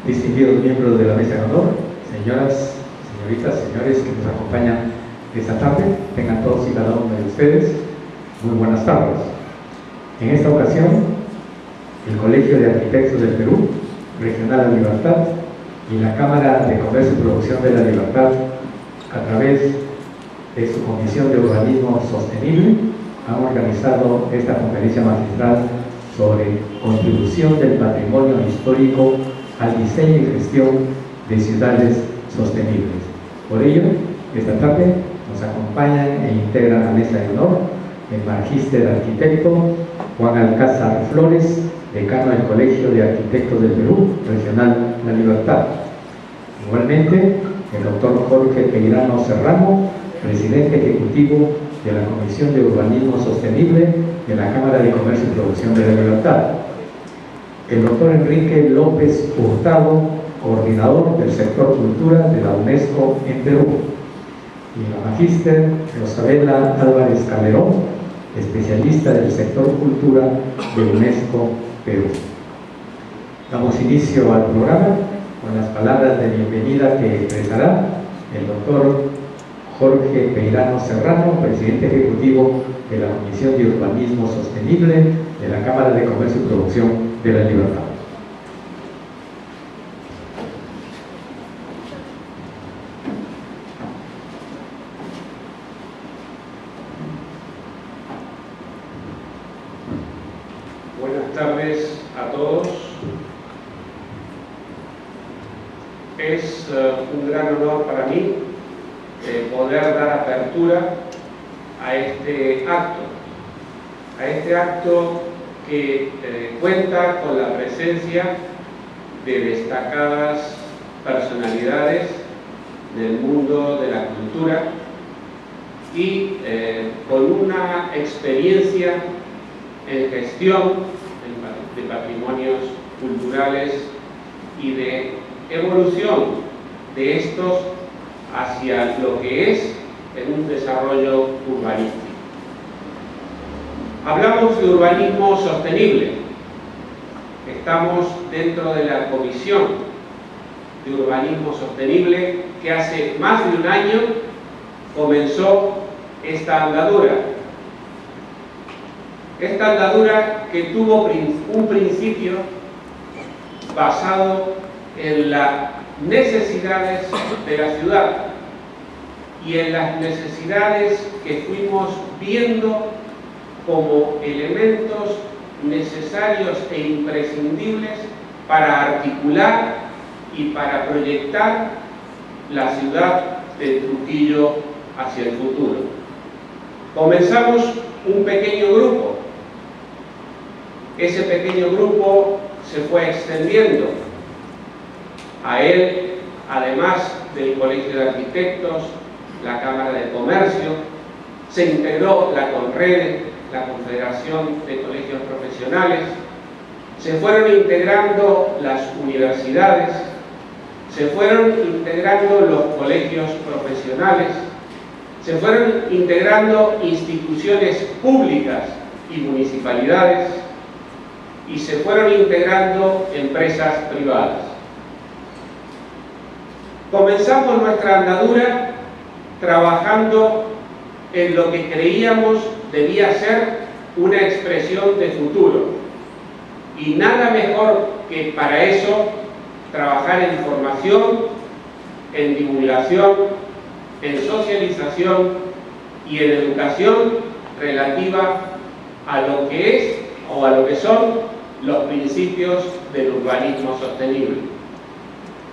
distinguidos miembros de la mesa de honor, señoras, señoritas, señores que nos acompañan esta tarde, tengan todos y cada uno de ustedes muy buenas tardes. En esta ocasión, el Colegio de Arquitectos del Perú, Regional La Libertad, y la Cámara de Comercio y Producción de la Libertad, a través de su Comisión de Urbanismo Sostenible, han organizado esta conferencia magistral sobre contribución del patrimonio histórico al diseño y gestión de ciudades sostenibles. Por ello, esta tarde nos acompañan e integran la mesa de honor el magíster arquitecto Juan Alcázar Flores, decano del Colegio de Arquitectos del Perú, Regional La Libertad. Igualmente, el doctor Jorge Peirano Serrano, presidente ejecutivo de la Comisión de Urbanismo Sostenible de la Cámara de Comercio y Producción de la Libertad. El doctor Enrique López Hurtado, coordinador del sector cultura de la UNESCO en Perú. Y la magíster Rosabela Álvarez Calderón, especialista del sector cultura de UNESCO Perú. Damos inicio al programa con las palabras de bienvenida que expresará el doctor Jorge Peirano Serrano, presidente ejecutivo de la Comisión de Urbanismo Sostenible de la Cámara de Comercio y Producción de la Libertad. Buenas tardes a todos. Es un gran honor para mí poder dar apertura a este acto que cuenta con la presencia de destacadas personalidades del mundo de la cultura y con una experiencia en gestión de patrimonios culturales y de evolución de estos hacia lo que es en un desarrollo urbanístico. Hablamos de urbanismo sostenible. Estamos dentro de la Comisión de Urbanismo Sostenible que hace más de un año comenzó esta andadura. Esta andadura que tuvo un principio basado en las necesidades de la ciudad y en las necesidades que fuimos viendo como elementos necesarios e imprescindibles para articular y para proyectar la ciudad de Trujillo hacia el futuro. Comenzamos un pequeño grupo. Ese pequeño grupo se fue extendiendo. A él, además del Colegio de Arquitectos, la Cámara de Comercio, se integró la CONREDE, la Confederación de Colegios Profesionales, se fueron integrando las universidades, se fueron integrando los colegios profesionales, se fueron integrando instituciones públicas y municipalidades y se fueron integrando empresas privadas. Comenzamos nuestra andadura trabajando en lo que creíamos debía ser una expresión de futuro. Y nada mejor que para eso trabajar en formación, en divulgación, en socialización y en educación relativa a lo que es o a lo que son los principios del urbanismo sostenible.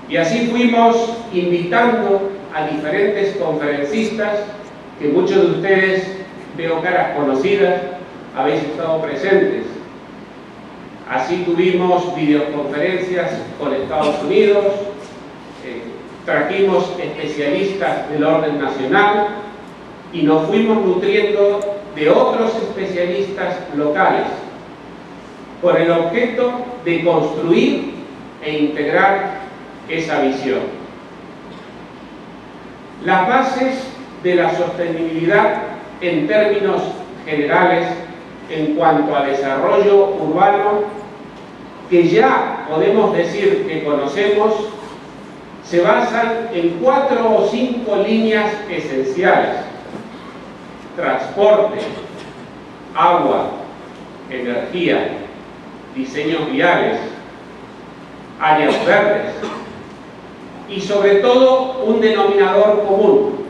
Y así fuimos invitando a diferentes conferencistas, que muchos de ustedes, veo caras conocidas, habéis estado presentes. Así tuvimos videoconferencias con Estados Unidos, trajimos especialistas del orden nacional y nos fuimos nutriendo de otros especialistas locales, con el objeto de construir e integrar esa visión. Las bases de la sostenibilidad en términos generales en cuanto a desarrollo urbano que ya podemos decir que conocemos se basan en 4 o 5 líneas esenciales: transporte, agua, energía, diseños viales, áreas verdes y sobre todo un denominador común,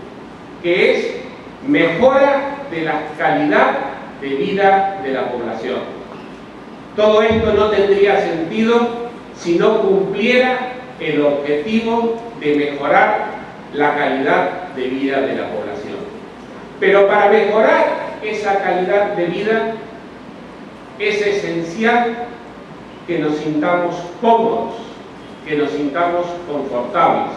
que es mejora de la calidad de vida de la población. Todo esto no tendría sentido si no cumpliera el objetivo de mejorar la calidad de vida de la población. Pero para mejorar esa calidad de vida es esencial que nos sintamos cómodos, que nos sintamos confortables.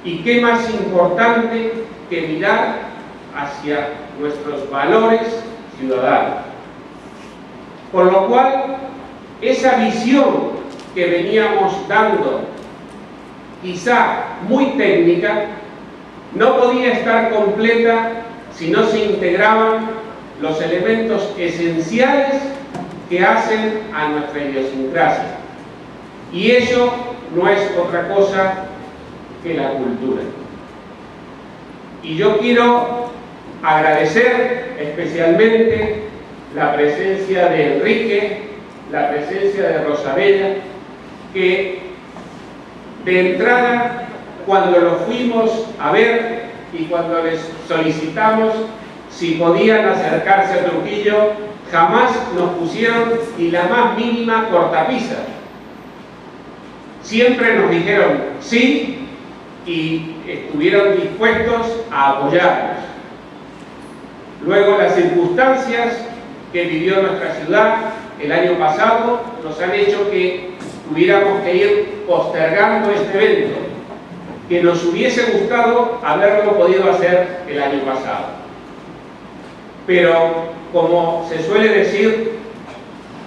¿Y qué más importante que mirar hacia nuestros valores ciudadanos? Por lo cual, esa visión que veníamos dando, quizá muy técnica, no podía estar completa si no se integraban los elementos esenciales que hacen a nuestra idiosincrasia. Y ello no es otra cosa que la cultura. Y yo quiero agradecer especialmente la presencia de Enrique, la presencia de Rosabella, que de entrada, cuando lo fuimos a ver y cuando les solicitamos si podían acercarse a Trujillo, jamás nos pusieron ni la más mínima cortapisa. Siempre nos dijeron sí y estuvieron dispuestos a apoyarnos. Luego, las circunstancias que vivió nuestra ciudad el año pasado nos han hecho que tuviéramos que ir postergando este evento, que nos hubiese gustado haberlo podido hacer el año pasado. Pero, como se suele decir,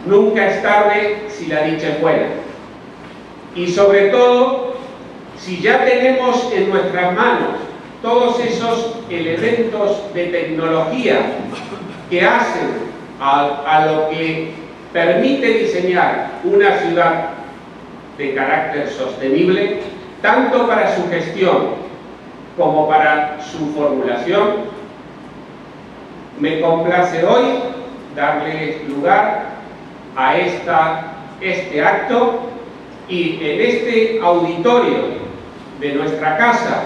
nunca es tarde si la dicha es buena. Y sobre todo, si ya tenemos en nuestras manos todos esos elementos de tecnología que hacen a lo que permite diseñar una ciudad de carácter sostenible, tanto para su gestión como para su formulación, me complace hoy darle lugar a este acto y en este auditorio de nuestra casa,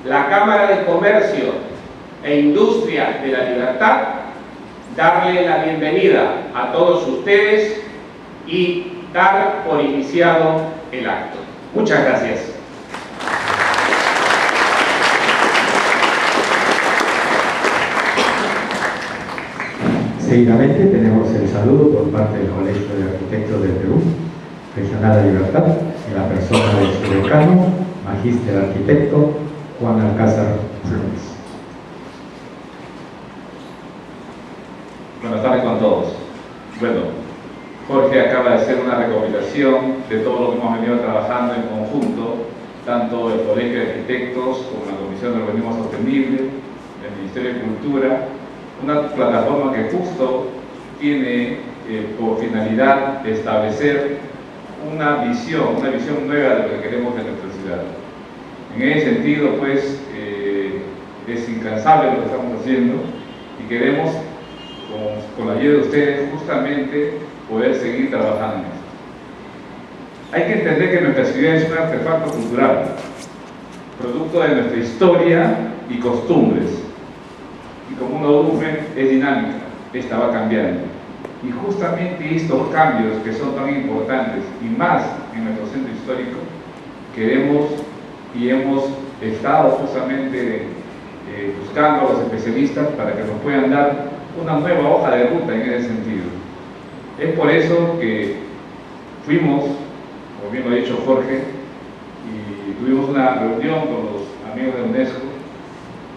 la Cámara de Comercio e Industria de la Libertad, darle la bienvenida a todos ustedes y dar por iniciado el acto. Muchas gracias. Seguidamente tenemos el saludo por parte del Colegio de Arquitectos del Perú, Regional de Libertad, en la persona de su decano, Magíster Arquitecto Juan Alcázar Flores. Buenas tardes con todos. Bueno, Jorge acaba de hacer una recopilación de todo lo que hemos venido trabajando en conjunto, tanto el Colegio de Arquitectos como la Comisión de Urbanismo Sostenible, el Ministerio de Cultura, una plataforma que justo tiene por finalidad establecer una visión nueva de lo que queremos de nuestra ciudad. En ese sentido, pues, es incansable lo que estamos haciendo y queremos, con la ayuda de ustedes, justamente poder seguir trabajando en esto. Hay que entender que nuestra ciudad es un artefacto cultural, producto de nuestra historia y costumbres. Y como una urbe es dinámica, esta va cambiando. Y justamente estos cambios que son tan importantes, y más en nuestro centro histórico, queremos y hemos estado justamente buscando a los especialistas para que nos puedan dar una nueva hoja de ruta en ese sentido. Es por eso que fuimos, como bien lo ha dicho Jorge, y tuvimos una reunión con los amigos de UNESCO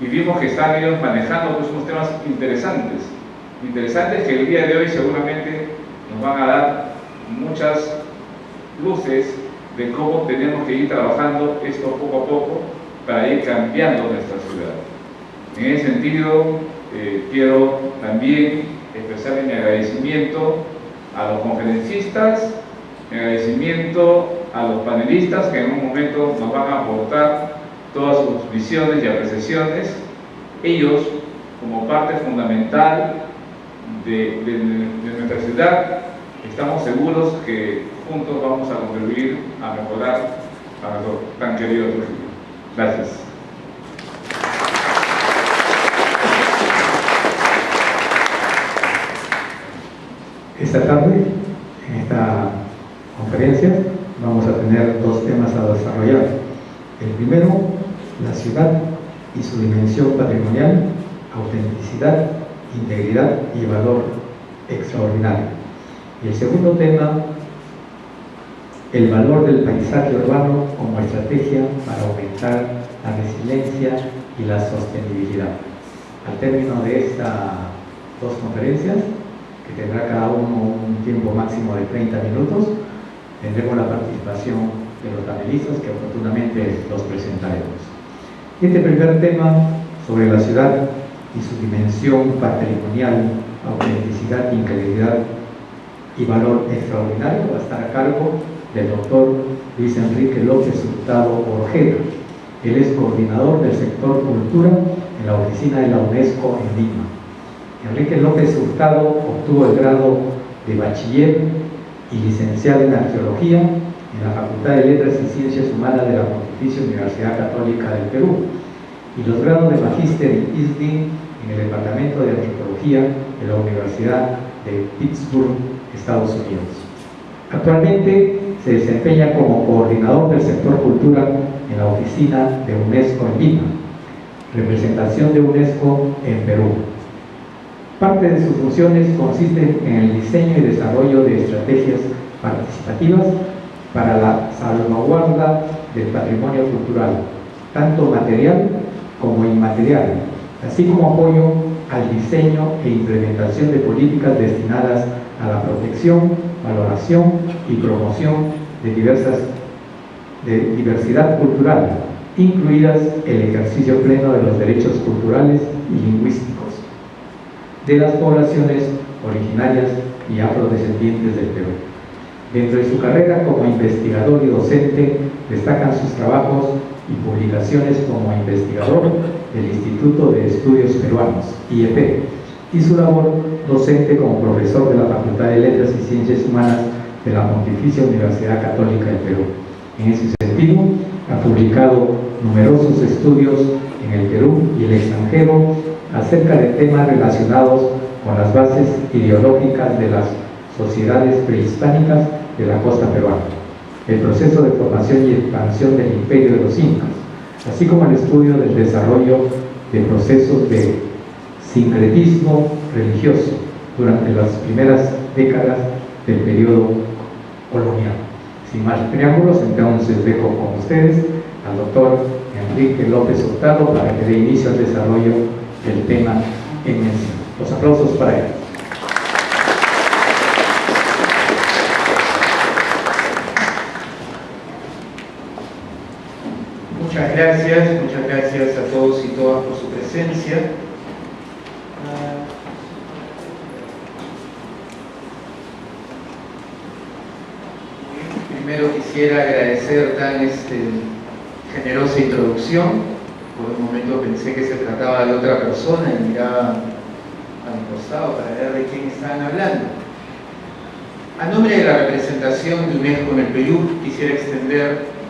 y vimos que están ellos manejando pues, unos temas interesantes que el día de hoy seguramente nos van a dar muchas luces de cómo tenemos que ir trabajando esto poco a poco para ir cambiando nuestra ciudad. En ese sentido, quiero también expresar mi agradecimiento a los conferencistas, en agradecimiento a los panelistas que en un momento nos van a aportar todas sus visiones y apreciaciones. Ellos, como parte fundamental de nuestra ciudad, estamos seguros que juntos vamos a contribuir a mejorar a nuestro tan querido Trujillo. Gracias. Esta tarde, en esta conferencia, vamos a tener dos temas a desarrollar. El primero, la ciudad y su dimensión patrimonial, autenticidad, integridad y valor extraordinario. Y el segundo tema, el valor del paisaje urbano como estrategia para aumentar la resiliencia y la sostenibilidad. Al término de estas dos conferencias, que tendrá cada uno un tiempo máximo de 30 minutos, tendremos la participación de los panelistas que oportunamente los presentaremos. Este primer tema sobre la ciudad y su dimensión patrimonial, autenticidad, integridad y valor extraordinario va a estar a cargo del doctor Luis Enrique López Hurtado Orjeda. Él es coordinador del sector cultura en la oficina de la UNESCO en Lima. Enrique López Hurtado obtuvo el grado de bachiller y licenciado en arqueología en la Facultad de Letras y Ciencias Humanas de la Pontificia Universidad Católica del Perú y los grados de magíster en ISDI en el Departamento de Antropología de la Universidad de Pittsburgh, Estados Unidos. Actualmente se desempeña como coordinador del sector cultura en la oficina de UNESCO en Lima, representación de UNESCO en Perú. Parte de sus funciones consiste en el diseño y desarrollo de estrategias participativas para la salvaguarda del patrimonio cultural, tanto material como inmaterial, así como apoyo al diseño e implementación de políticas destinadas a la protección, valoración y promoción de diversidad cultural, incluidas el ejercicio pleno de los derechos culturales y lingüísticos de las poblaciones originarias y afrodescendientes del Perú. Dentro de su carrera como investigador y docente destacan sus trabajos y publicaciones como investigador del Instituto de Estudios Peruanos, IEP, y su labor docente como profesor de la Facultad de Letras y Ciencias Humanas de la Pontificia Universidad Católica del Perú. En ese sentido, ha publicado numerosos estudios en el Perú y el extranjero acerca de temas relacionados con las bases ideológicas de las sociedades prehispánicas de la costa peruana, el proceso de formación y expansión del imperio de los incas, así como el estudio del desarrollo de procesos de sincretismo religioso durante las primeras décadas del periodo colonial. Sin más preámbulos, entonces dejo con ustedes al doctor Enrique López Hurtado para que dé inicio al desarrollo del tema en mención. Los aplausos para él. Muchas gracias a todos y todas por su presencia. Primero quisiera agradecer tan generosa introducción. Por un momento pensé que se trataba de otra persona y miraba a mi costado para ver de quién estaban hablando. A nombre de la representación de UNESCO en el Perú, quisiera extender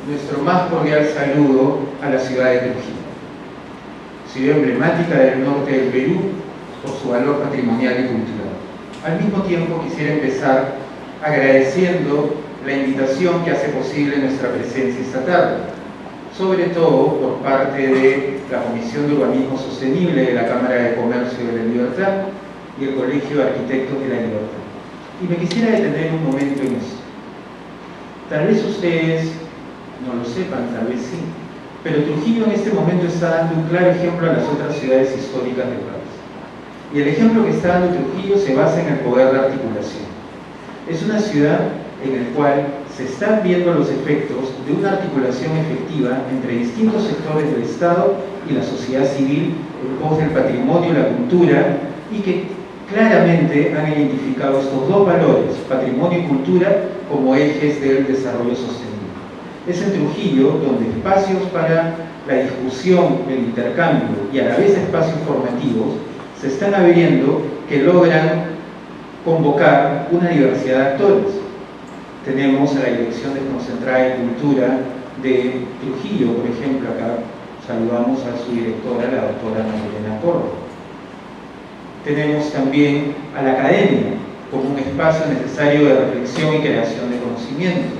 nuestro más cordial saludo a la ciudad de Trujillo, ciudad emblemática del norte del Perú por su valor patrimonial y cultural. Al mismo tiempo quisiera empezar agradeciendo la invitación que hace posible nuestra presencia esta tarde, sobre todo por parte de la Comisión de Urbanismo Sostenible de la Cámara de Comercio de la Libertad y el Colegio de Arquitectos de la Libertad. Y me quisiera detener un momento en eso. Tal vez ustedes no lo sepan, tal vez sí, pero Trujillo en este momento está dando un claro ejemplo a las otras ciudades históricas del país. Y el ejemplo que está dando Trujillo se basa en el poder de articulación. Es una ciudad en la cual se están viendo los efectos de una articulación efectiva entre distintos sectores del Estado y la sociedad civil en pos del patrimonio y la cultura, y que claramente han identificado estos dos valores, patrimonio y cultura, como ejes del desarrollo sostenible. Es en Trujillo donde espacios para la discusión, el intercambio y a la vez espacios formativos se están abriendo que logran convocar una diversidad de actores. Tenemos a la Dirección Desconcentrada de Cultura de Trujillo, por ejemplo, acá saludamos a su directora, la doctora Magdalena Córdoba. Tenemos también a la academia como un espacio necesario de reflexión y creación de conocimiento,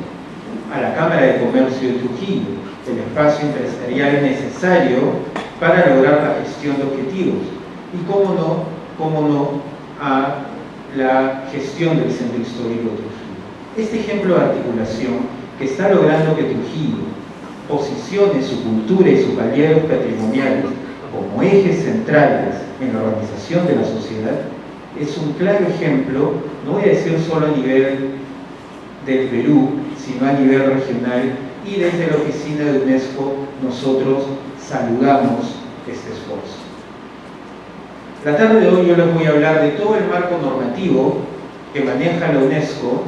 a la Cámara de Comercio de Trujillo, el espacio empresarial necesario para lograr la gestión de objetivos, y cómo no, a la gestión del Centro Histórico de Trujillo. Este ejemplo de articulación que está logrando que Trujillo posicione su cultura y sus valores patrimoniales como ejes centrales en la organización de la sociedad es un claro ejemplo, no voy a decir solo a nivel del Perú, sino a nivel regional, y desde la oficina de UNESCO nosotros saludamos este esfuerzo. La tarde de hoy yo les voy a hablar de todo el marco normativo que maneja la UNESCO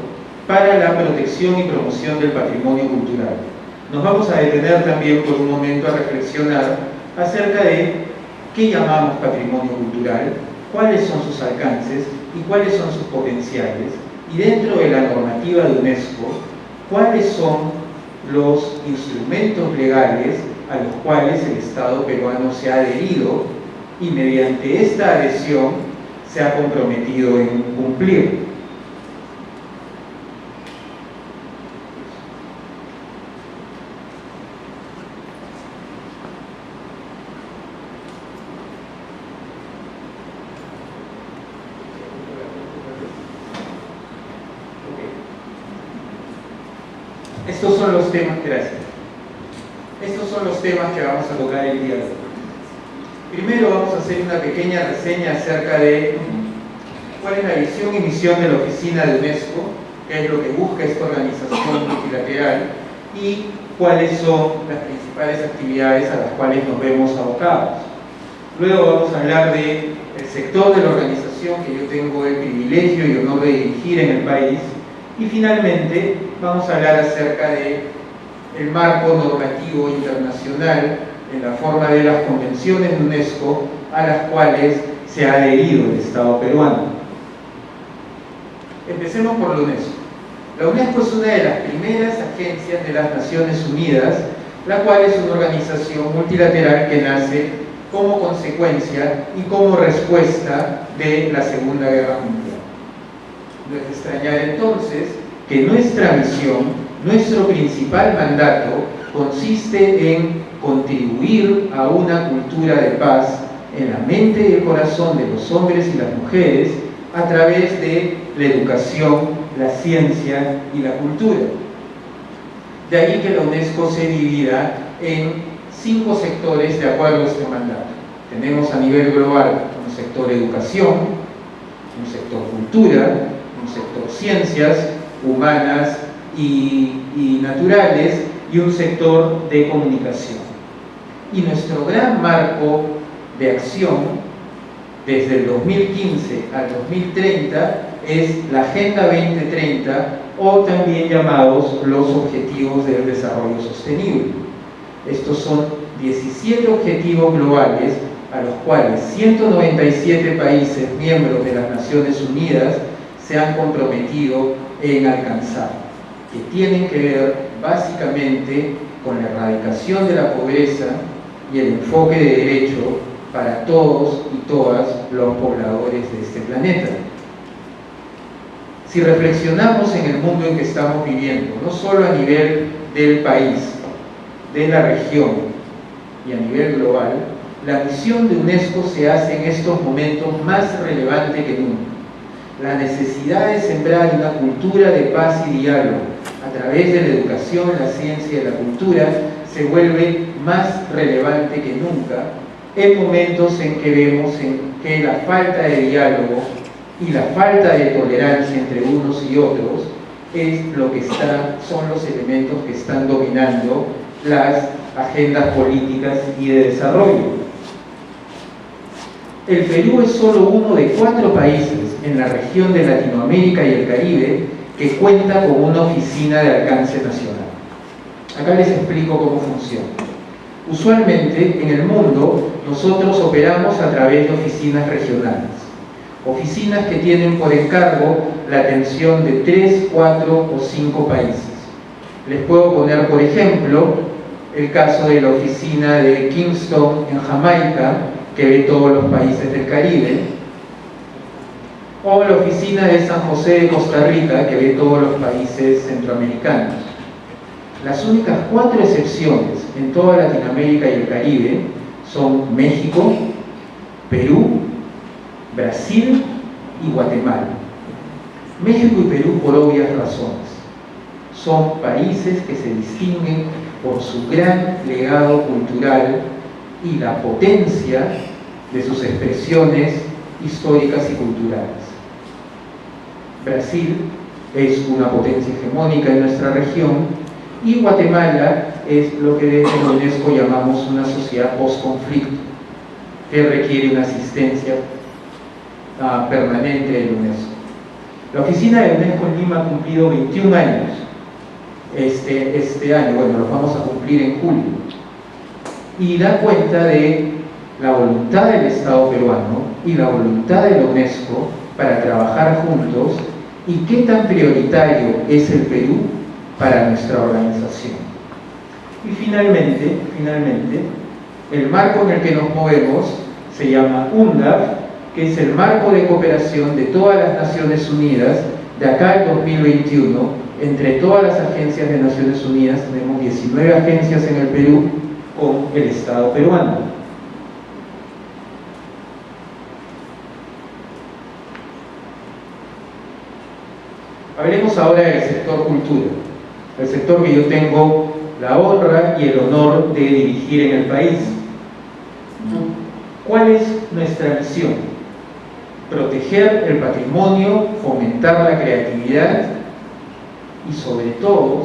para la protección y promoción del patrimonio cultural. Nos vamos a detener también por un momento a reflexionar acerca de qué llamamos patrimonio cultural, cuáles son sus alcances y cuáles son sus potenciales, y dentro de la normativa de UNESCO, cuáles son los instrumentos legales a los cuales el Estado peruano se ha adherido y mediante esta adhesión se ha comprometido en cumplir. Estos son los temas, gracias. Estos son los temas que vamos a tocar el día de hoy. Primero vamos a hacer una pequeña reseña acerca de cuál es la visión y misión de la oficina de UNESCO, qué es lo que busca esta organización multilateral y cuáles son las principales actividades a las cuales nos vemos abocados. Luego vamos a hablar del sector de la organización que yo tengo el privilegio y honor de dirigir en el país. Y finalmente vamos a hablar acerca del marco normativo internacional en la forma de las convenciones de UNESCO a las cuales se ha adherido el Estado peruano. Empecemos por la UNESCO. La UNESCO es una de las primeras agencias de las Naciones Unidas, la cual es una organización multilateral que nace como consecuencia y como respuesta de la Segunda Guerra Mundial. No es de extrañar entonces que nuestra misión, nuestro principal mandato, consiste en contribuir a una cultura de paz en la mente y el corazón de los hombres y las mujeres a través de la educación, la ciencia y la cultura. De ahí que la UNESCO se divida en 5 sectores de acuerdo a este mandato. Tenemos a nivel global un sector educación, un sector cultura, un sector ciencias humanas y naturales y un sector de comunicación. Y nuestro gran marco de acción desde el 2015 al 2030 es la Agenda 2030 o también llamados los Objetivos del Desarrollo Sostenible. Estos son 17 objetivos globales a los cuales 197 países miembros de las Naciones Unidas se han comprometido en alcanzar, que tienen que ver básicamente con la erradicación de la pobreza y el enfoque de derecho para todos y todas los pobladores de este planeta. Si reflexionamos en el mundo en que estamos viviendo, no solo a nivel del país, de la región y a nivel global, la misión de UNESCO se hace en estos momentos más relevante que nunca. La necesidad de sembrar una cultura de paz y diálogo a través de la educación, la ciencia y la cultura se vuelve más relevante que nunca en momentos en que vemos que la falta de diálogo y la falta de tolerancia entre unos y otros son los elementos que están dominando las agendas políticas y de desarrollo. El Perú es solo uno de 4 países en la región de Latinoamérica y el Caribe que cuenta con una oficina de alcance nacional. Acá les explico cómo funciona. Usualmente en el mundo nosotros operamos a través de oficinas regionales. Oficinas que tienen por encargo la atención de 3, 4 o 5 países. Les puedo poner, por ejemplo, el caso de la oficina de Kingston en Jamaica, que ve todos los países del Caribe, o la oficina de San José de Costa Rica, que ve todos los países centroamericanos. Las únicas 4 excepciones en toda Latinoamérica y el Caribe son México, Perú, Brasil y Guatemala. México y Perú por obvias razones. Son países que se distinguen por su gran legado cultural y la potencia de sus expresiones históricas y culturales. Brasil es una potencia hegemónica en nuestra región y Guatemala es lo que desde la UNESCO llamamos una sociedad post-conflicto, que requiere una asistencia permanente de la UNESCO. La oficina de UNESCO en Lima ha cumplido 21 años este año, bueno, los vamos a cumplir en julio, y da cuenta de la voluntad del Estado peruano y la voluntad de la UNESCO para trabajar juntos y qué tan prioritario es el Perú para nuestra organización. Y finalmente, el marco en el que nos movemos se llama UNDAF, que es el marco de cooperación de todas las Naciones Unidas de acá al 2021. Entre todas las agencias de Naciones Unidas tenemos 19 agencias en el Perú con el Estado peruano. Hablemos ahora del sector cultura, el sector que yo tengo la honra y el honor de dirigir en el país. ¿Cuál es nuestra misión? Proteger el patrimonio, fomentar la creatividad y sobre todo,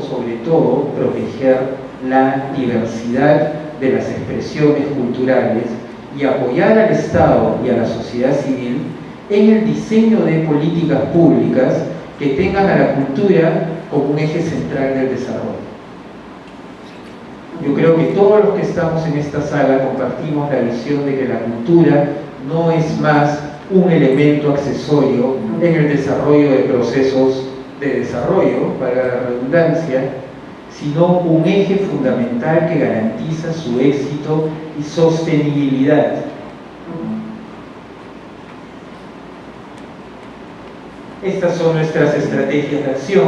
proteger la diversidad de las expresiones culturales y apoyar al Estado y a la sociedad civil en el diseño de políticas públicas que tengan a la cultura como un eje central del desarrollo. Yo creo que todos los que estamos en esta sala compartimos la visión de que la cultura no es más un elemento accesorio en el desarrollo de procesos de desarrollo, para la redundancia, sino un eje fundamental que garantiza su éxito y sostenibilidad. Estas son nuestras estrategias de acción.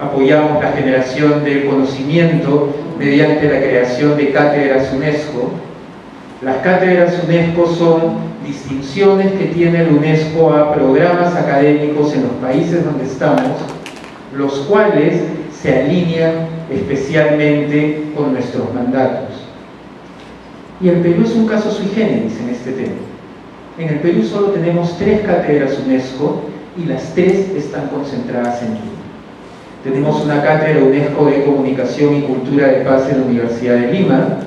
Apoyamos la generación del conocimiento mediante la creación de cátedras UNESCO. Las cátedras UNESCO son distinciones que tiene la UNESCO a programas académicos en los países donde estamos, los cuales se alinean especialmente con nuestros mandatos. Y el Perú es un caso sui generis en este tema. En el Perú solo tenemos 3 cátedras UNESCO y las 3 están concentradas en Lima. Tenemos una cátedra UNESCO de Comunicación y Cultura de Paz en la Universidad de Lima,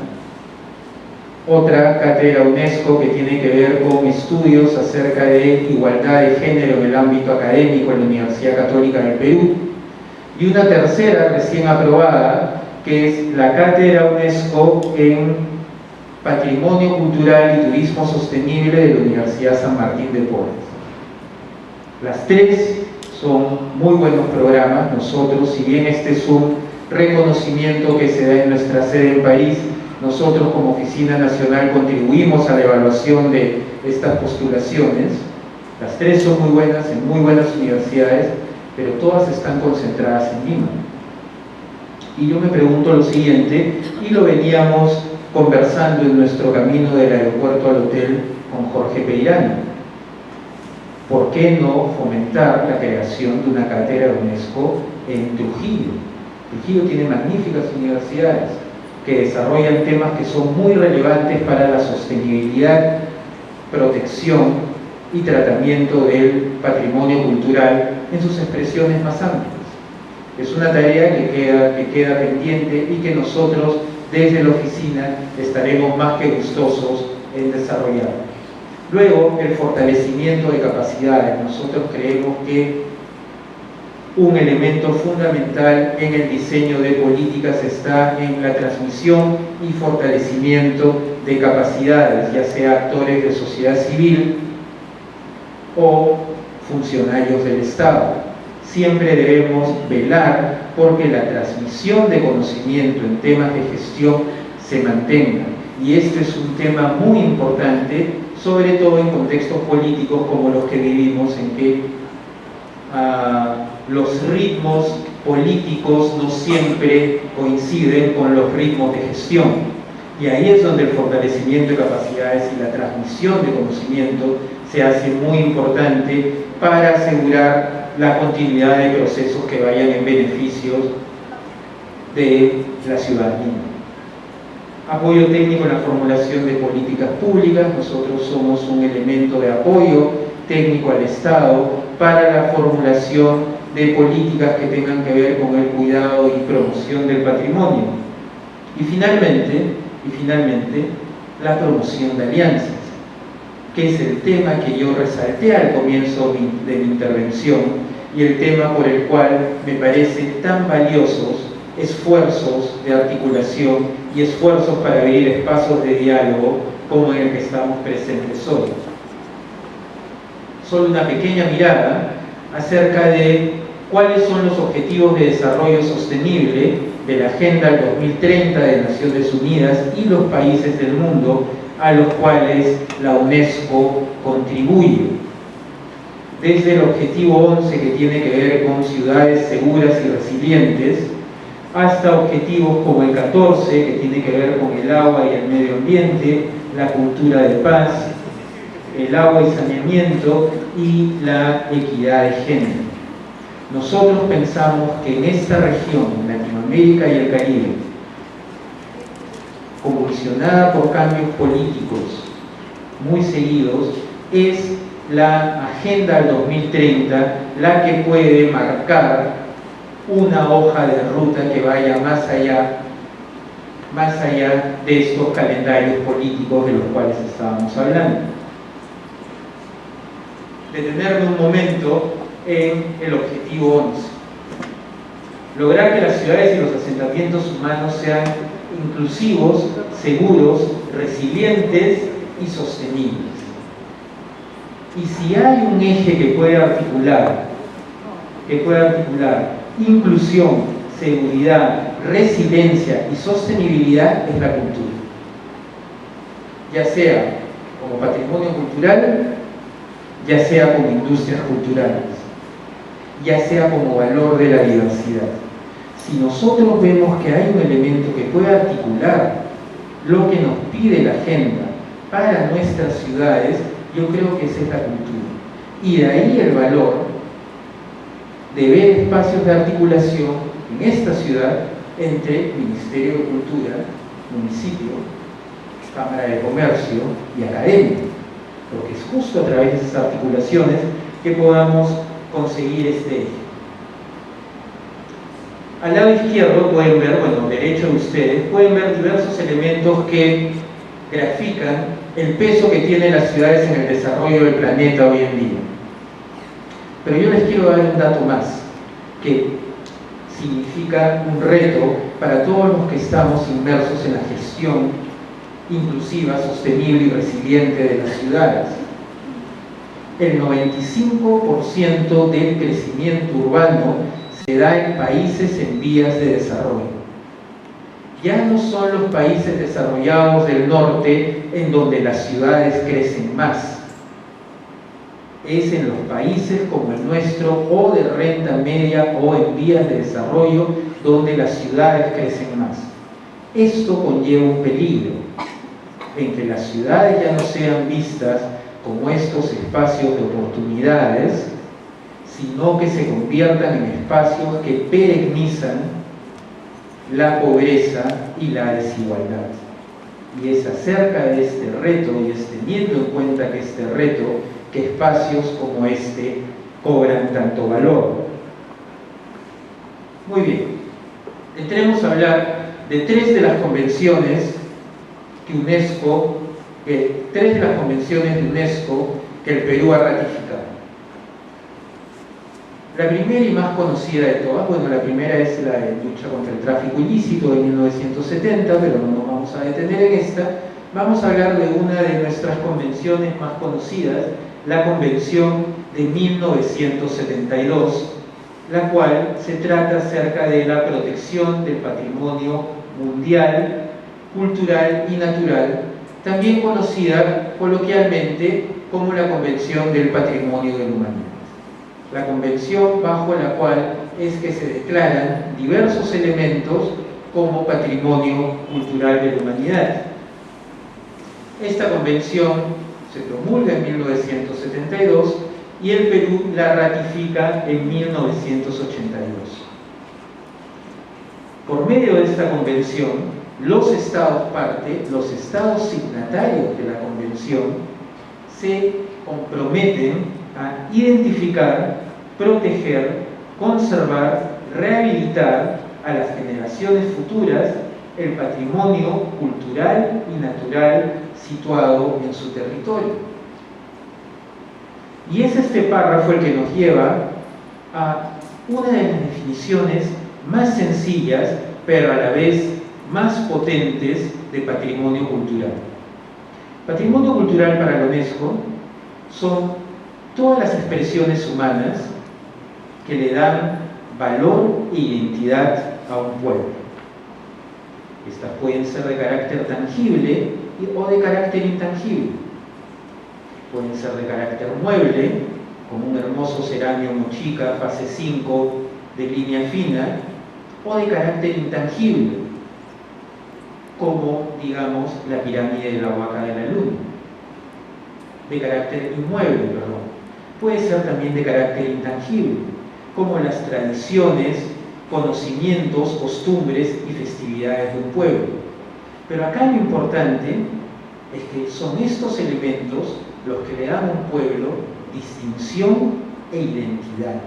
otra cátedra UNESCO que tiene que ver con estudios acerca de igualdad de género en el ámbito académico en la Universidad Católica del Perú, y una tercera recién aprobada que es la cátedra UNESCO en Patrimonio Cultural y Turismo Sostenible de la Universidad San Martín de Porres. Las 3 son muy buenos programas. Nosotros, si bien este es un reconocimiento que se da en nuestra sede en París, nosotros como Oficina Nacional contribuimos a la evaluación de estas postulaciones. Las 3 son muy buenas, en muy buenas universidades, pero todas están concentradas en Lima. Y yo me pregunto lo siguiente, y lo veníamos conversando en nuestro camino del aeropuerto al hotel con Jorge Peirano. ¿Por qué no fomentar la creación de una cátedra UNESCO en Trujillo? Trujillo tiene magníficas universidades que desarrollan temas que son muy relevantes para la sostenibilidad, protección y tratamiento del patrimonio cultural en sus expresiones más amplias. Es una tarea que queda pendiente y que nosotros desde la oficina estaremos más que gustosos en desarrollar. Luego, el fortalecimiento de capacidades. Nosotros creemos que un elemento fundamental en el diseño de políticas está en la transmisión y fortalecimiento de capacidades, ya sea actores de sociedad civil o funcionarios del Estado. Siempre debemos velar porque la transmisión de conocimiento en temas de gestión se mantenga. Y este es un tema muy importante, sobre todo en contextos políticos como los que vivimos, en que los ritmos políticos no siempre coinciden con los ritmos de gestión. Y ahí es donde el fortalecimiento de capacidades y la transmisión de conocimiento se hace muy importante para asegurar la continuidad de procesos que vayan en beneficio de la ciudadanía. Apoyo técnico en la formulación de políticas públicas. Nosotros somos un elemento de apoyo técnico al Estado para la formulación de políticas que tengan que ver con el cuidado y promoción del patrimonio. Y finalmente, la promoción de alianzas, que es el tema que yo resalté al comienzo de mi intervención y el tema por el cual me parece tan valiosos esfuerzos de articulación y esfuerzos para abrir espacios de diálogo como en el que estamos presentes hoy. Solo una pequeña mirada acerca de cuáles son los objetivos de desarrollo sostenible de la Agenda 2030 de Naciones Unidas y los países del mundo a los cuales la UNESCO contribuye. Desde el objetivo 11, que tiene que ver con ciudades seguras y resilientes, hasta objetivos como el 14, que tiene que ver con el agua y el medio ambiente, la cultura de paz, el agua y saneamiento y la equidad de género. Nosotros pensamos que en esta región, Latinoamérica y el Caribe, convulsionada por cambios políticos muy seguidos, es la Agenda 2030 la que puede marcar una hoja de ruta que vaya más allá de estos calendarios políticos de los cuales estábamos hablando. Detenerme un momento en el objetivo 11. Lograr que las ciudades y los asentamientos humanos sean inclusivos, seguros, resilientes y sostenibles. Y si hay un eje que puede articular inclusión, seguridad, resiliencia y sostenibilidad, es la cultura. Ya sea como patrimonio cultural, ya sea como industrias culturales, ya sea como valor de la diversidad. Si nosotros vemos que hay un elemento que puede articular lo que nos pide la agenda para nuestras ciudades, yo creo que esa es la cultura. Y de ahí el valor de ver espacios de articulación en esta ciudad entre Ministerio de Cultura, municipio, Cámara de Comercio y academia, porque es justo a través de esas articulaciones que podamos conseguir este eje. Al lado izquierdo pueden ver, bueno, derecho de ustedes, pueden ver diversos elementos que grafican el peso que tienen las ciudades en el desarrollo del planeta hoy en día. Pero yo les quiero dar un dato más, que significa un reto para todos los que estamos inmersos en la gestión inclusiva, sostenible y resiliente de las ciudades. El 95% del crecimiento urbano se da en países en vías de desarrollo. Ya no son los países desarrollados del norte en donde las ciudades crecen más. Es en los países como el nuestro, o de renta media o en vías de desarrollo, donde las ciudades crecen más. Esto conlleva un peligro, en que las ciudades ya no sean vistas como estos espacios de oportunidades, sino que se conviertan en espacios que perennizan la pobreza y la desigualdad. Y es acerca de este reto, y es teniendo en cuenta que este reto, que espacios como este cobran tanto valor. Muy bien, entremos a hablar de tres de las convenciones que UNESCO tres de las convenciones de UNESCO que el Perú ha ratificado. La primera y más conocida de todas, bueno, la primera es la de lucha contra el tráfico ilícito de 1970, pero no nos vamos a detener en esta. Vamos a hablar de una de nuestras convenciones más conocidas, la Convención de 1972, la cual se trata acerca de la protección del patrimonio mundial, cultural y natural, también conocida coloquialmente como la Convención del Patrimonio de la Humanidad. La convención bajo la cual es que se declaran diversos elementos como patrimonio cultural de la humanidad. Esta convención se promulga en 1972 y el Perú la ratifica en 1982. Por medio de esta convención, los estados parte, los estados signatarios de la convención, se comprometen a identificar, proteger, conservar, rehabilitar a las generaciones futuras el patrimonio cultural y natural situado en su territorio. Y es este párrafo el que nos lleva a una de las definiciones más sencillas, pero a la vez más potentes de patrimonio cultural. Patrimonio cultural para la UNESCO son todas las expresiones humanas que le dan valor e identidad a un pueblo. Estas pueden ser de carácter tangible o de carácter intangible. Pueden ser de carácter mueble, como un hermoso cerámico Mochica, fase 5 de línea fina, o de carácter intangible, como, digamos, la pirámide de la Huaca de la Luna. De carácter inmueble, perdón. Puede ser también de carácter intangible, como las tradiciones, conocimientos, costumbres y festividades de un pueblo. Pero acá lo importante es que son estos elementos los que le dan a un pueblo distinción e identidad.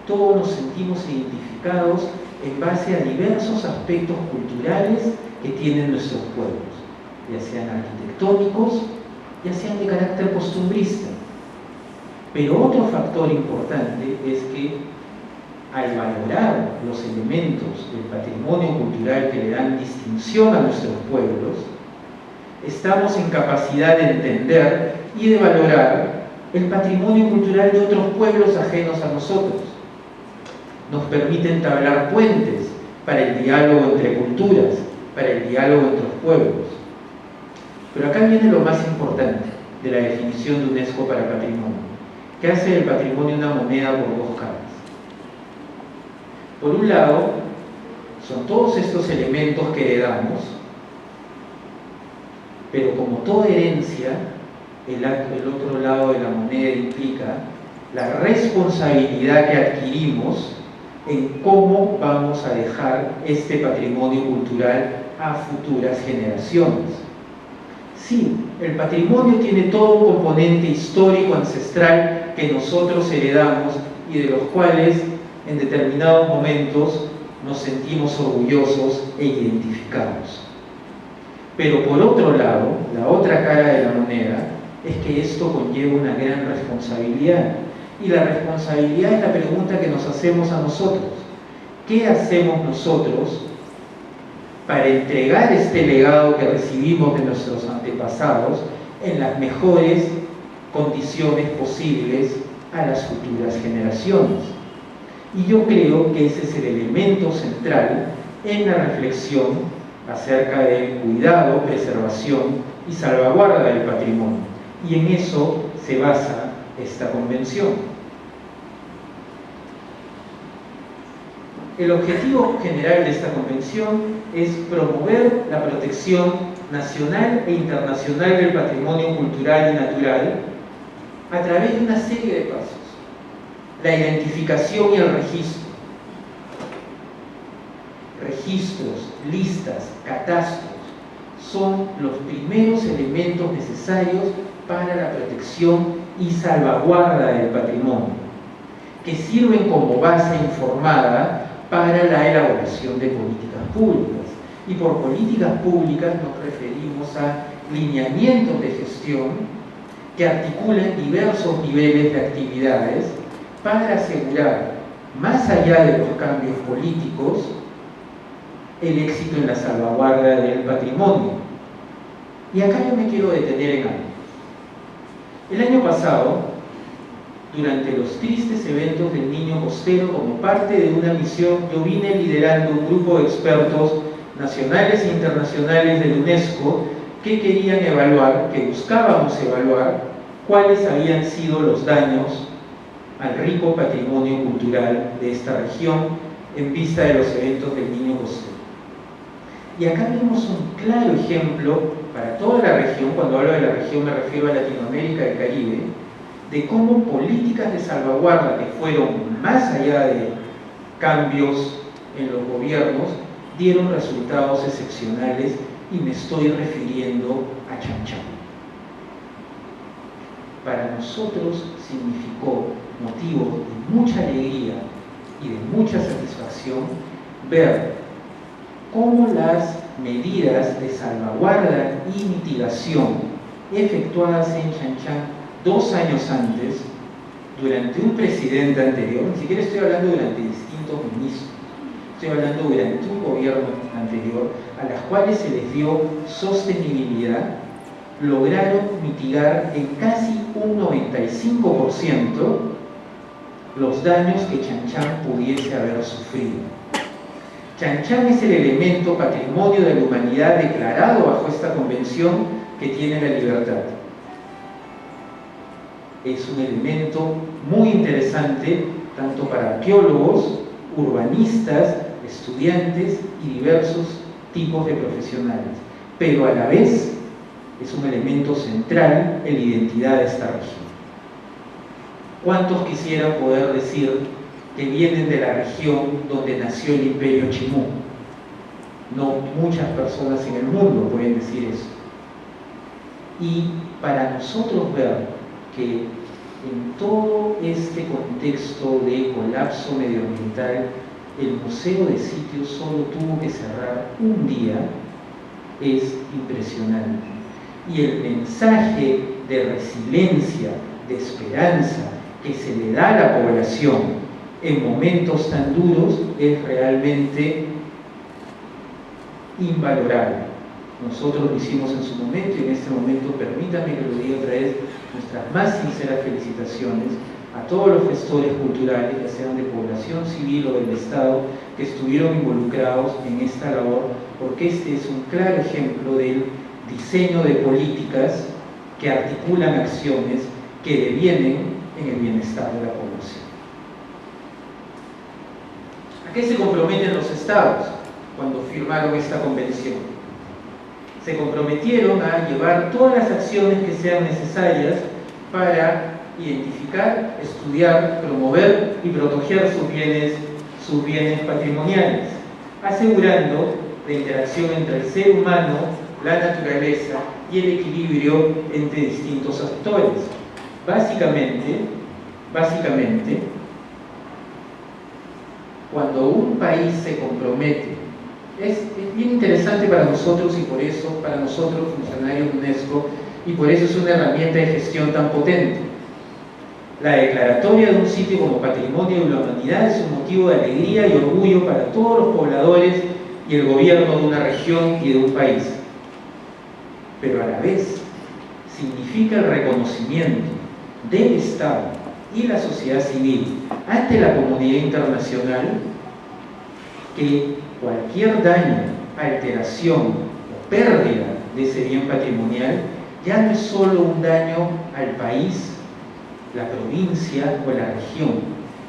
Todos nos sentimos identificados en base a diversos aspectos culturales que tienen nuestros pueblos, ya sean arquitectónicos, ya sean de carácter costumbrista. Pero otro factor importante es que al valorar los elementos del patrimonio cultural que le dan distinción a nuestros pueblos, estamos en capacidad de entender y de valorar el patrimonio cultural de otros pueblos ajenos a nosotros. Nos permite entablar puentes para el diálogo entre culturas, para el diálogo entre los pueblos. Pero acá viene lo más importante de la definición de UNESCO para patrimonio, que hace del patrimonio una moneda por dos caras. Por un lado, son todos estos elementos que heredamos, pero como toda herencia, el otro lado de la moneda implica la responsabilidad que adquirimos en cómo vamos a dejar este patrimonio cultural a futuras generaciones. Sí, el patrimonio tiene todo un componente histórico ancestral que nosotros heredamos y de los cuales en determinados momentos nos sentimos orgullosos e identificados. Pero por otro lado, la otra cara de la moneda es que esto conlleva una gran responsabilidad. Y la responsabilidad es la pregunta que nos hacemos a nosotros. ¿Qué hacemos nosotros para entregar este legado que recibimos de nuestros antepasados en las mejores condiciones posibles a las futuras generaciones? Y yo creo que ese es el elemento central en la reflexión acerca del cuidado, preservación y salvaguarda del patrimonio. Y en eso se basa esta convención. El objetivo general de esta convención es promover la protección nacional e internacional del patrimonio cultural y natural a través de una serie de pasos. La identificación y el registro. Registros, listas, catastros son los primeros elementos necesarios para la protección y salvaguarda del patrimonio, que sirven como base informada para la elaboración de políticas públicas. Y por políticas públicas nos referimos a lineamientos de gestión que articulen diversos niveles de actividades para asegurar, más allá de los cambios políticos, el éxito en la salvaguarda del patrimonio. Y acá yo me quiero detener en algo. El año pasado, durante los tristes eventos del Niño Costero, como parte de una misión, yo vine liderando un grupo de expertos nacionales e internacionales de la UNESCO que querían evaluar, que buscábamos evaluar, cuáles habían sido los daños al rico patrimonio cultural de esta región en vista de los eventos del Niño Costero. Y acá vemos un claro ejemplo para toda la región. Cuando hablo de la región me refiero a Latinoamérica y el Caribe, de cómo políticas de salvaguarda que fueron más allá de cambios en los gobiernos dieron resultados excepcionales, y me estoy refiriendo a Chan Chan. Para nosotros significó motivo de mucha alegría y de mucha satisfacción ver cómo las medidas de salvaguarda y mitigación efectuadas en Chan Chan 2 años antes, durante un presidente anterior, ni siquiera estoy hablando durante distintos ministros, estoy hablando durante un gobierno anterior, a las cuales se les dio sostenibilidad, lograron mitigar en casi un 95% los daños que Chan Chan pudiese haber sufrido. Chan Chan es el elemento patrimonio de la humanidad declarado bajo esta convención que tiene la libertad. Es un elemento muy interesante tanto para arqueólogos, urbanistas, estudiantes y diversos tipos de profesionales, pero a la vez es un elemento central en la identidad de esta región. ¿Cuántos quisieran poder decir que vienen de la región donde nació el Imperio Chimú? No muchas personas en el mundo pueden decir eso. Y para nosotros ver que en todo este contexto de colapso medioambiental, el Museo de Sitios solo tuvo que cerrar un día, es impresionante. Y el mensaje de resiliencia, de esperanza que se le da a la población en momentos tan duros es realmente invalorable. Nosotros lo hicimos en su momento y en este momento, permítame que lo diga otra vez, nuestras más sinceras felicitaciones a todos los gestores culturales, ya sean de población civil o del Estado, que estuvieron involucrados en esta labor, porque este es un claro ejemplo del diseño de políticas que articulan acciones que devienen en el bienestar de la población. ¿A qué se comprometen los Estados cuando firmaron esta convención? Se comprometieron a llevar todas las acciones que sean necesarias para identificar, estudiar, promover y proteger sus bienes patrimoniales, asegurando la interacción entre el ser humano, la naturaleza y el equilibrio entre distintos actores. Básicamente, cuando un país se compromete, es bien interesante para nosotros y por eso, para nosotros funcionarios de UNESCO, y por eso es una herramienta de gestión tan potente. La declaratoria de un sitio como Patrimonio de la Humanidad es un motivo de alegría y orgullo para todos los pobladores y el gobierno de una región y de un país. Pero a la vez significa el reconocimiento del Estado y la sociedad civil ante la comunidad internacional que cualquier daño, alteración o pérdida de ese bien patrimonial ya no es solo un daño al país, la provincia o la región,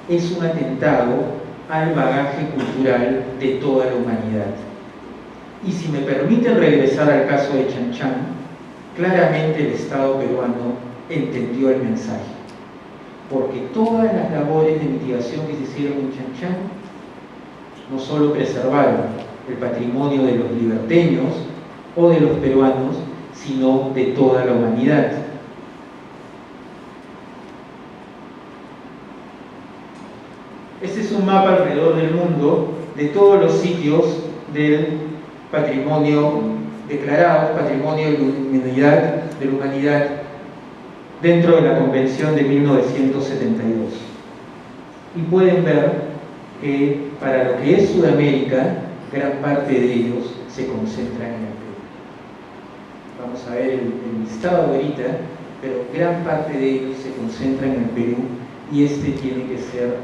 es un atentado al bagaje cultural de toda la humanidad. Y si me permiten regresar al caso de Chan Chan, claramente el Estado peruano entendió el mensaje, porque todas las labores de mitigación que se hicieron en Chan Chan no solo preservaron el patrimonio de los liberteños o de los peruanos, sino de toda la humanidad. Este es un mapa alrededor del mundo de todos los sitios del patrimonio declarados Patrimonio de la Humanidad dentro de la Convención de 1972. Y pueden ver que para lo que es Sudamérica, gran parte de ellos se concentran en el Perú. Vamos a ver el listado ahorita, pero gran parte de ellos se concentran en el Perú, y este tiene que ser,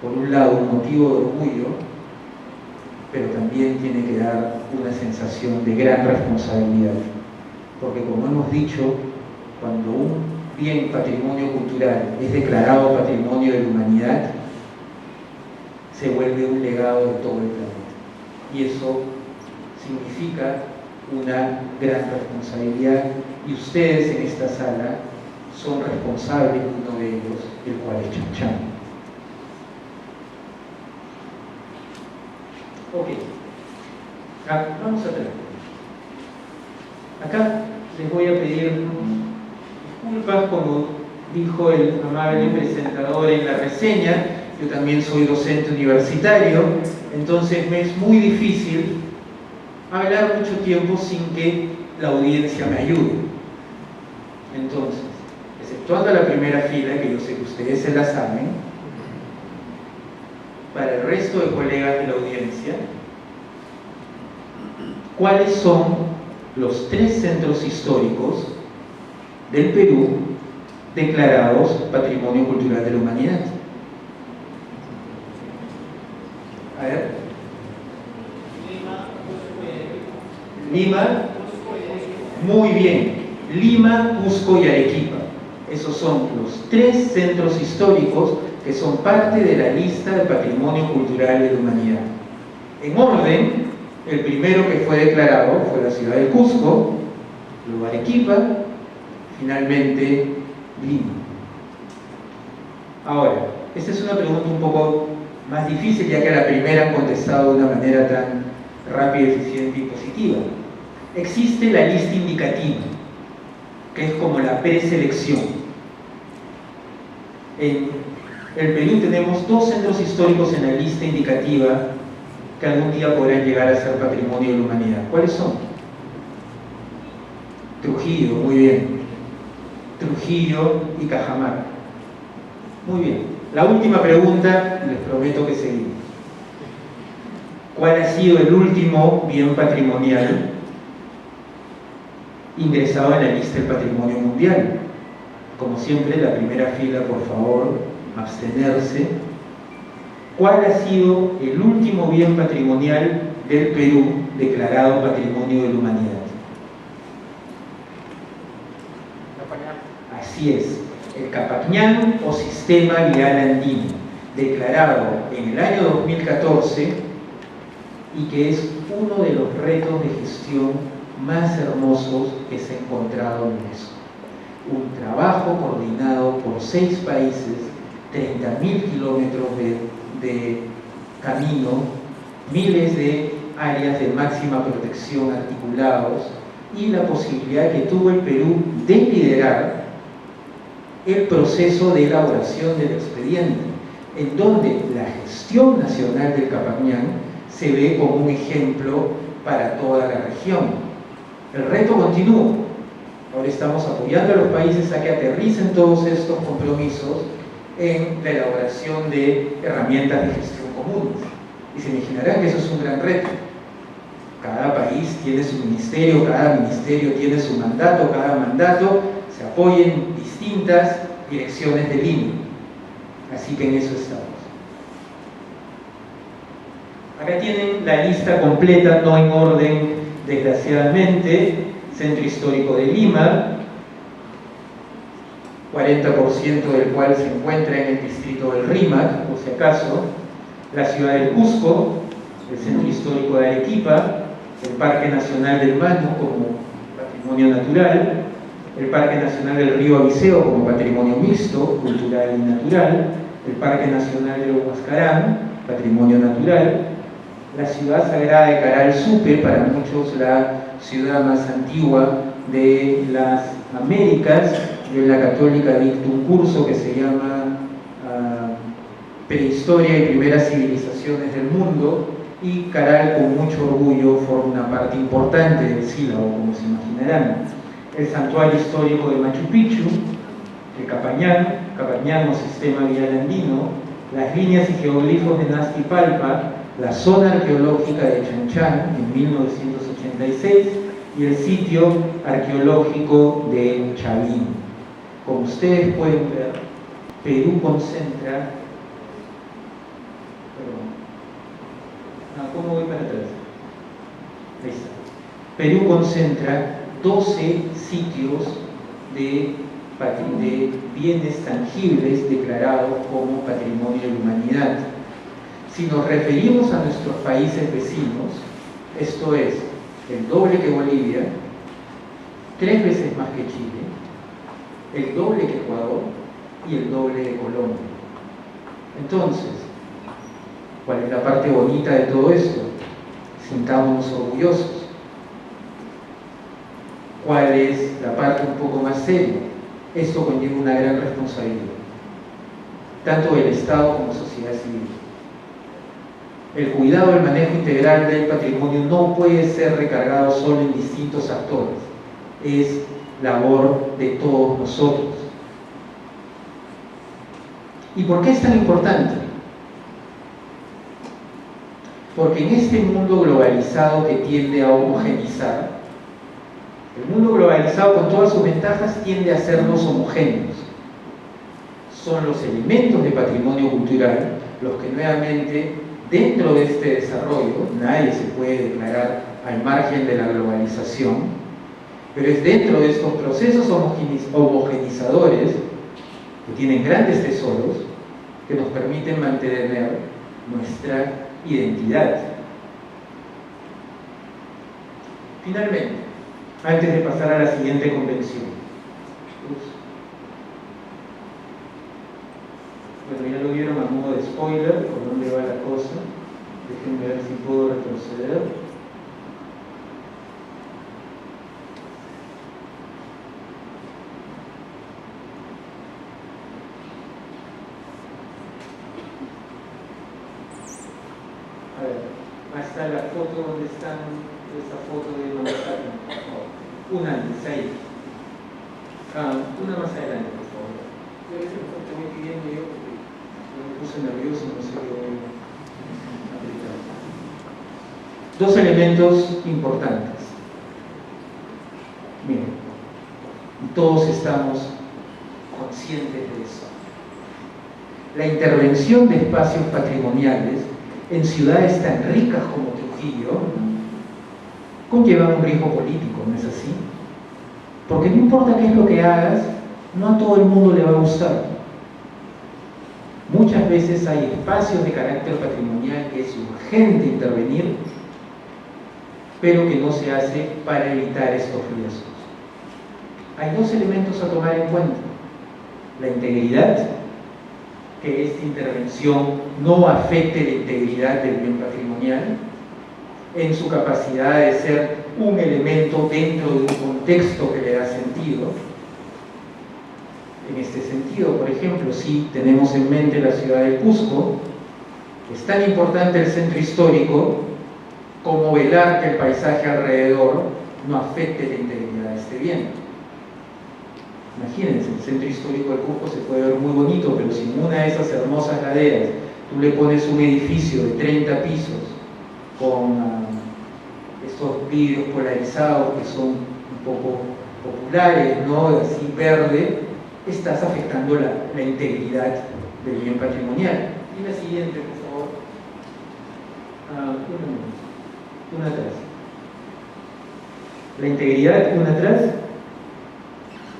por un lado, un motivo de orgullo, pero también tiene que dar una sensación de gran responsabilidad, porque como hemos dicho, cuando un bien patrimonio cultural es declarado Patrimonio de la Humanidad, se vuelve un legado de todo el planeta, y eso significa una gran responsabilidad, y ustedes en esta sala son responsables de uno de ellos, el cual es Chan Chan. Ok, vamos a ver. Acá les voy a pedir disculpas, como dijo el amable presentador en la reseña. Yo también soy docente universitario, entonces me es muy difícil hablar mucho tiempo sin que la audiencia me ayude. Entonces, exceptuando la primera fila, que yo sé que ustedes se la saben, para el resto de colegas de la audiencia, ¿cuáles son los 3 centros históricos del Perú declarados Patrimonio Cultural de la Humanidad? A ver. Lima, muy bien. Lima, Cusco y Arequipa. Esos son los 3 centros históricos que son parte de la lista de Patrimonio Cultural de la Humanidad. En orden, el primero que fue declarado fue la ciudad de Cusco, luego Arequipa, finalmente Lima. Ahora, esta es una pregunta un poco más difícil, ya que a la primera han contestado de una manera tan rápida, eficiente y positiva. Existe la lista indicativa, que es como la preselección. En el Perú tenemos 2 centros históricos en la lista indicativa que algún día podrán llegar a ser Patrimonio de la Humanidad. ¿Cuáles son? Trujillo, muy bien. Trujillo y Cajamarca. Muy bien. La última pregunta, les prometo que seguimos. ¿Cuál ha sido el último bien patrimonial ingresado en la lista del Patrimonio Mundial? Como siempre, la primera fila, por favor, abstenerse. ¿Cuál ha sido el último bien patrimonial del Perú declarado Patrimonio de la Humanidad? Así es, el Capacñán o Sistema Vial Andino, declarado en el año 2014 y que es uno de los retos de gestión más hermosos que se ha encontrado en UNESCO. Un trabajo coordinado por 6 países, 30.000 kilómetros de camino, miles de áreas de máxima protección articulados y la posibilidad que tuvo el Perú de liderar el proceso de elaboración del expediente, en donde la gestión nacional del Capacñán se ve como un ejemplo para toda la región. El reto continúa. Ahora estamos apoyando a los países a que aterricen todos estos compromisos en la elaboración de herramientas de gestión comunes. Y se imaginarán que eso es un gran reto. Cada país tiene su ministerio, cada ministerio tiene su mandato, cada mandato se apoya en distintas direcciones de línea. Así que en eso estamos. Acá tienen la lista completa, no en orden, desgraciadamente. Centro Histórico de Lima, 40% del cual se encuentra en el distrito del Rímac, por si acaso. La ciudad del Cusco, el Centro Histórico de Arequipa, el Parque Nacional del Manu como patrimonio natural, el Parque Nacional del Río Abiseo como patrimonio mixto, cultural y natural, el Parque Nacional del Huascarán, patrimonio natural, la ciudad sagrada de Caral Supe, para muchos la ciudad más antigua de las Américas. Yo en la Católica dicto un curso que se llama Prehistoria y Primeras Civilizaciones del Mundo, y Caral con mucho orgullo forma una parte importante del sílabo, como se imaginarán. El santuario histórico de Machu Picchu, el Capañano Sistema Vial Andino, las líneas y geoglifos de Nazca y Palpa, la zona arqueológica de Chanchan en 1986 y el sitio arqueológico de Chavín. Como ustedes pueden ver, Perú concentra... ¿Cómo voy para atrás? Ahí está. Perú concentra 12 sitios de bienes tangibles declarados como Patrimonio de la Humanidad. Si nos referimos a nuestros países vecinos, esto es el doble que Bolivia, 3 veces más que Chile, el doble que Ecuador y el doble de Colombia. Entonces, ¿cuál es la parte bonita de todo esto? Sintámonos orgullosos. ¿Cuál es la parte un poco más seria? Esto conlleva una gran responsabilidad, tanto del Estado como sociedad civil. El cuidado del manejo integral del patrimonio no puede ser recargado solo en distintos actores, es labor de todos nosotros. ¿Y por qué es tan importante? Porque en este mundo globalizado que tiende a homogeneizar, el mundo globalizado con todas sus ventajas tiende a hacernos homogéneos. Son los elementos de patrimonio cultural los que nuevamente, dentro de este desarrollo, nadie se puede declarar al margen de la globalización, pero es dentro de estos procesos homogenizadores que tienen grandes tesoros que nos permiten mantener nuestra identidad. Finalmente, antes de pasar a la siguiente convención, bueno, ya lo vieron a modo de spoiler, por dónde va la cosa. Déjenme ver si puedo retroceder. A ver, ahí está la foto donde están, esta foto de Manhattan. Una antes, ahí. Una más adelante, por favor. Yo a veces te voy pidiendo yo porque me puse nervioso, no sé qué voy a aplicar. Dos elementos importantes. Miren, y todos estamos conscientes de eso. La intervención de espacios patrimoniales en ciudades tan ricas como Trujillo conlleva un riesgo político, ¿no es así? Porque no importa qué es lo que hagas, no a todo el mundo le va a gustar. Muchas veces hay espacios de carácter patrimonial que es urgente intervenir, pero que no se hace para evitar estos riesgos. Hay dos elementos a tomar en cuenta. La integridad, que esta intervención no afecte la integridad del bien patrimonial, en su capacidad de ser un elemento dentro de un contexto que le da sentido. En este sentido, por ejemplo, si tenemos en mente la ciudad de Cusco, es tan importante el centro histórico como velar que el paisaje alrededor no afecte la integridad de este bien. Imagínense, el centro histórico de Cusco se puede ver muy bonito, pero si en una de esas hermosas laderas tú le pones un edificio de 30 pisos con estos vidrios polarizados que son un poco populares, ¿no? Así verde, estás afectando la integridad del bien patrimonial. Y la siguiente, por favor. Una atrás. La integridad, una atrás.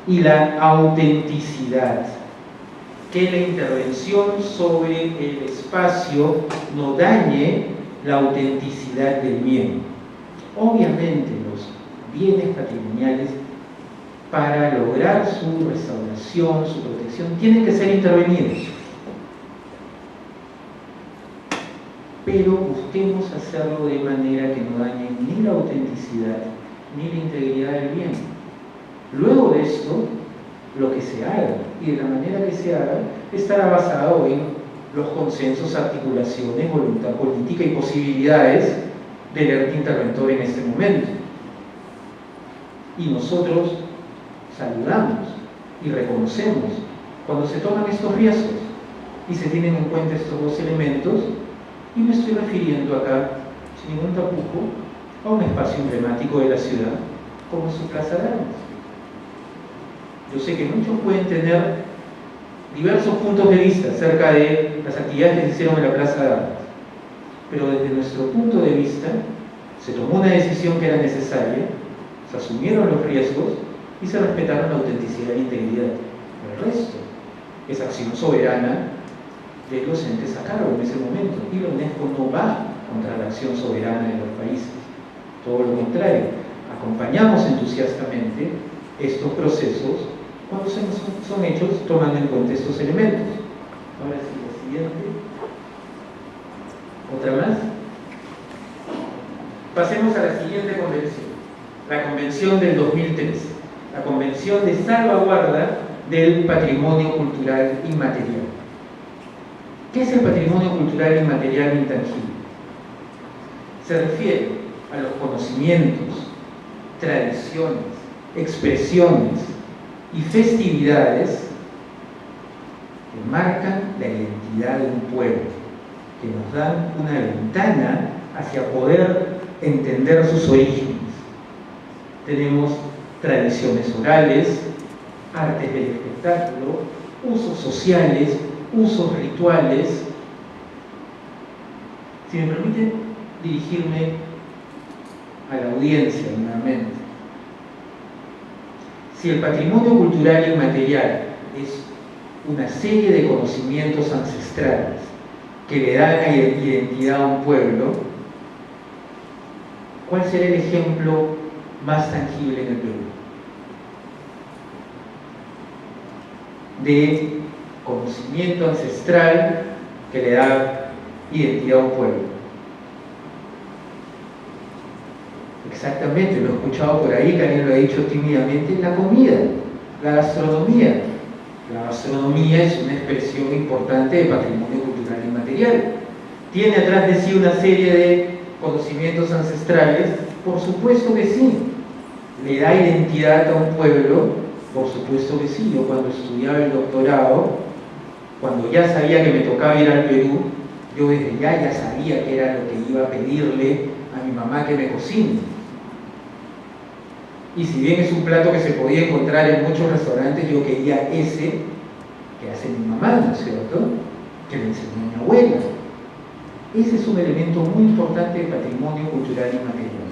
Y la autenticidad. Que la intervención sobre el espacio no dañe la autenticidad del bien. Obviamente los bienes patrimoniales, para lograr su restauración, su protección, tienen que ser intervenidos. Pero busquemos hacerlo de manera que no dañe ni la autenticidad ni la integridad del bien. Luego de esto, lo que se haga y de la manera que se haga estará basado en los consensos, articulaciones, voluntad política y posibilidades del ente interventor en este momento. Y nosotros saludamos y reconocemos cuando se toman estos riesgos y se tienen en cuenta estos dos elementos, y me estoy refiriendo acá, sin ningún tapujo, a un espacio emblemático de la ciudad como su Plaza de Armas. Yo sé que muchos pueden tener diversos puntos de vista acerca de las actividades que se hicieron en la Plaza de Armas, pero desde nuestro punto de vista se tomó una decisión que era necesaria, se asumieron los riesgos y se respetaron la autenticidad e integridad. El resto es acción soberana de los entes a cargo en ese momento, y la UNESCO no va contra la acción soberana de los países, todo lo contrario, acompañamos entusiastamente estos procesos cuando son hechos tomando en cuenta estos elementos. Ahora sí, la siguiente. ¿Otra más? Pasemos a la siguiente convención, la convención del 2013, la convención de salvaguarda del patrimonio cultural inmaterial. ¿Qué es el patrimonio cultural inmaterial intangible? Se refiere a los conocimientos, tradiciones, expresiones y festividades que marcan la identidad de un pueblo, que nos dan una ventana hacia poder entender sus orígenes. Tenemos tradiciones orales, artes del espectáculo, usos sociales, usos rituales. Si me permiten dirigirme a la audiencia nuevamente. Si el patrimonio cultural inmaterial es una serie de conocimientos ancestrales que le dan identidad a un pueblo, ¿cuál será el ejemplo más tangible en el Perú de conocimiento ancestral que le da identidad a un pueblo? Exactamente, lo he escuchado por ahí, que alguien lo ha dicho tímidamente: la comida, la gastronomía. La gastronomía es una expresión importante de patrimonio cultural inmaterial. ¿Tiene atrás de sí una serie de conocimientos ancestrales? Por supuesto que sí. ¿Le da identidad a un pueblo? Por supuesto que sí. Yo cuando estudiaba el doctorado, cuando ya sabía que me tocaba ir al Perú, yo desde ya sabía que era lo que iba a pedirle a mi mamá que me cocine. Y si bien es un plato que se podía encontrar en muchos restaurantes, yo quería ese que hace mi mamá, ¿no es cierto?, que me enseñó mi abuela. Ese es un elemento muy importante del patrimonio cultural inmaterial.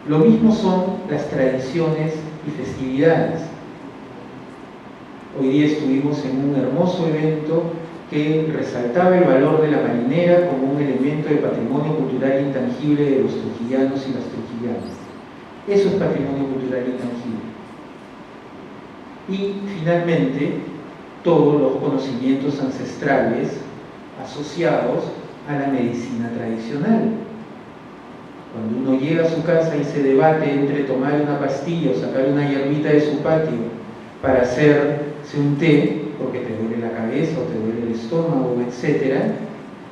Lo mismo son las tradiciones y festividades. Hoy día estuvimos en un hermoso evento que resaltaba el valor de la marinera como un elemento de patrimonio cultural intangible de los trujillanos y las trujillanas. Eso es patrimonio cultural intangible. Y finalmente, todos los conocimientos ancestrales asociados a la medicina tradicional. Cuando uno llega a su casa y se debate entre tomar una pastilla o sacar una hierbita de su patio para hacerse un té, porque te duele la cabeza o te duele el estómago, etc.,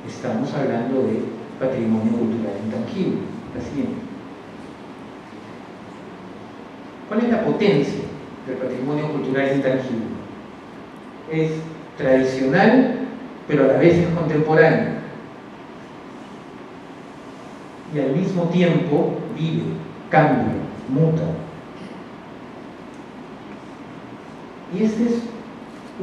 estamos hablando de patrimonio cultural intangible. La siguiente. ¿Cuál es la potencia del patrimonio cultural intangible? Es tradicional, pero a la vez es contemporáneo. Y al mismo tiempo vive, cambia, muta. Y este es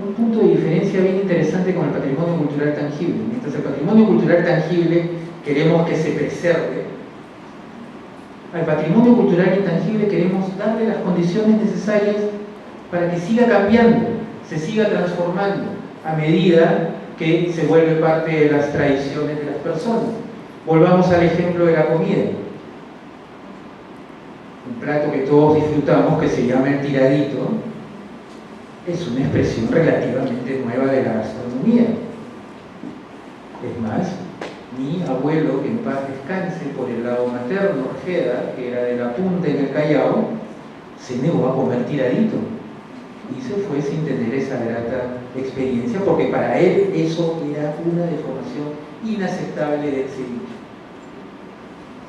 un punto de diferencia bien interesante con el patrimonio cultural tangible. Mientras el patrimonio cultural tangible queremos que se preserve, al patrimonio cultural intangible queremos darle las condiciones necesarias para que siga cambiando, se siga transformando a medida que se vuelve parte de las tradiciones de las personas. Volvamos al ejemplo de la comida. Un plato que todos disfrutamos, que se llama el tiradito, es una expresión relativamente nueva de la gastronomía. Es más, mi abuelo, que en paz descanse, por el lado materno, Ojeda, que era de La Punta en el Callao, se negó a comer tiradito. y se fue sin tener esa grata experiencia, porque para él eso era una deformación inaceptable del ceviche.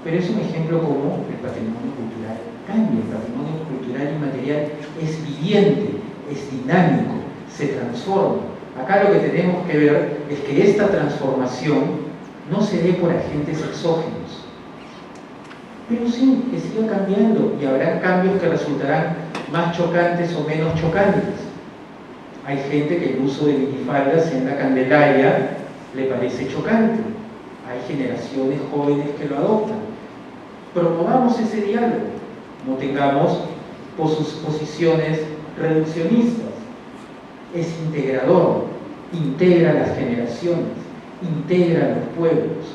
Pero es un ejemplo como el patrimonio cultural cambia. El patrimonio cultural inmaterial es viviente, es dinámico, se transforma. Acá lo que tenemos que ver es que esta transformación no se dé por agentes exógenos, pero sí que siga cambiando, y habrá cambios que resultarán más chocantes o menos chocantes. Hay gente que el uso de minifaldas en la Candelaria le parece chocante. Hay generaciones jóvenes que lo adoptan. Promovamos ese diálogo, no tengamos posiciones reduccionistas. Es integrador, integra a las generaciones, integra a los pueblos,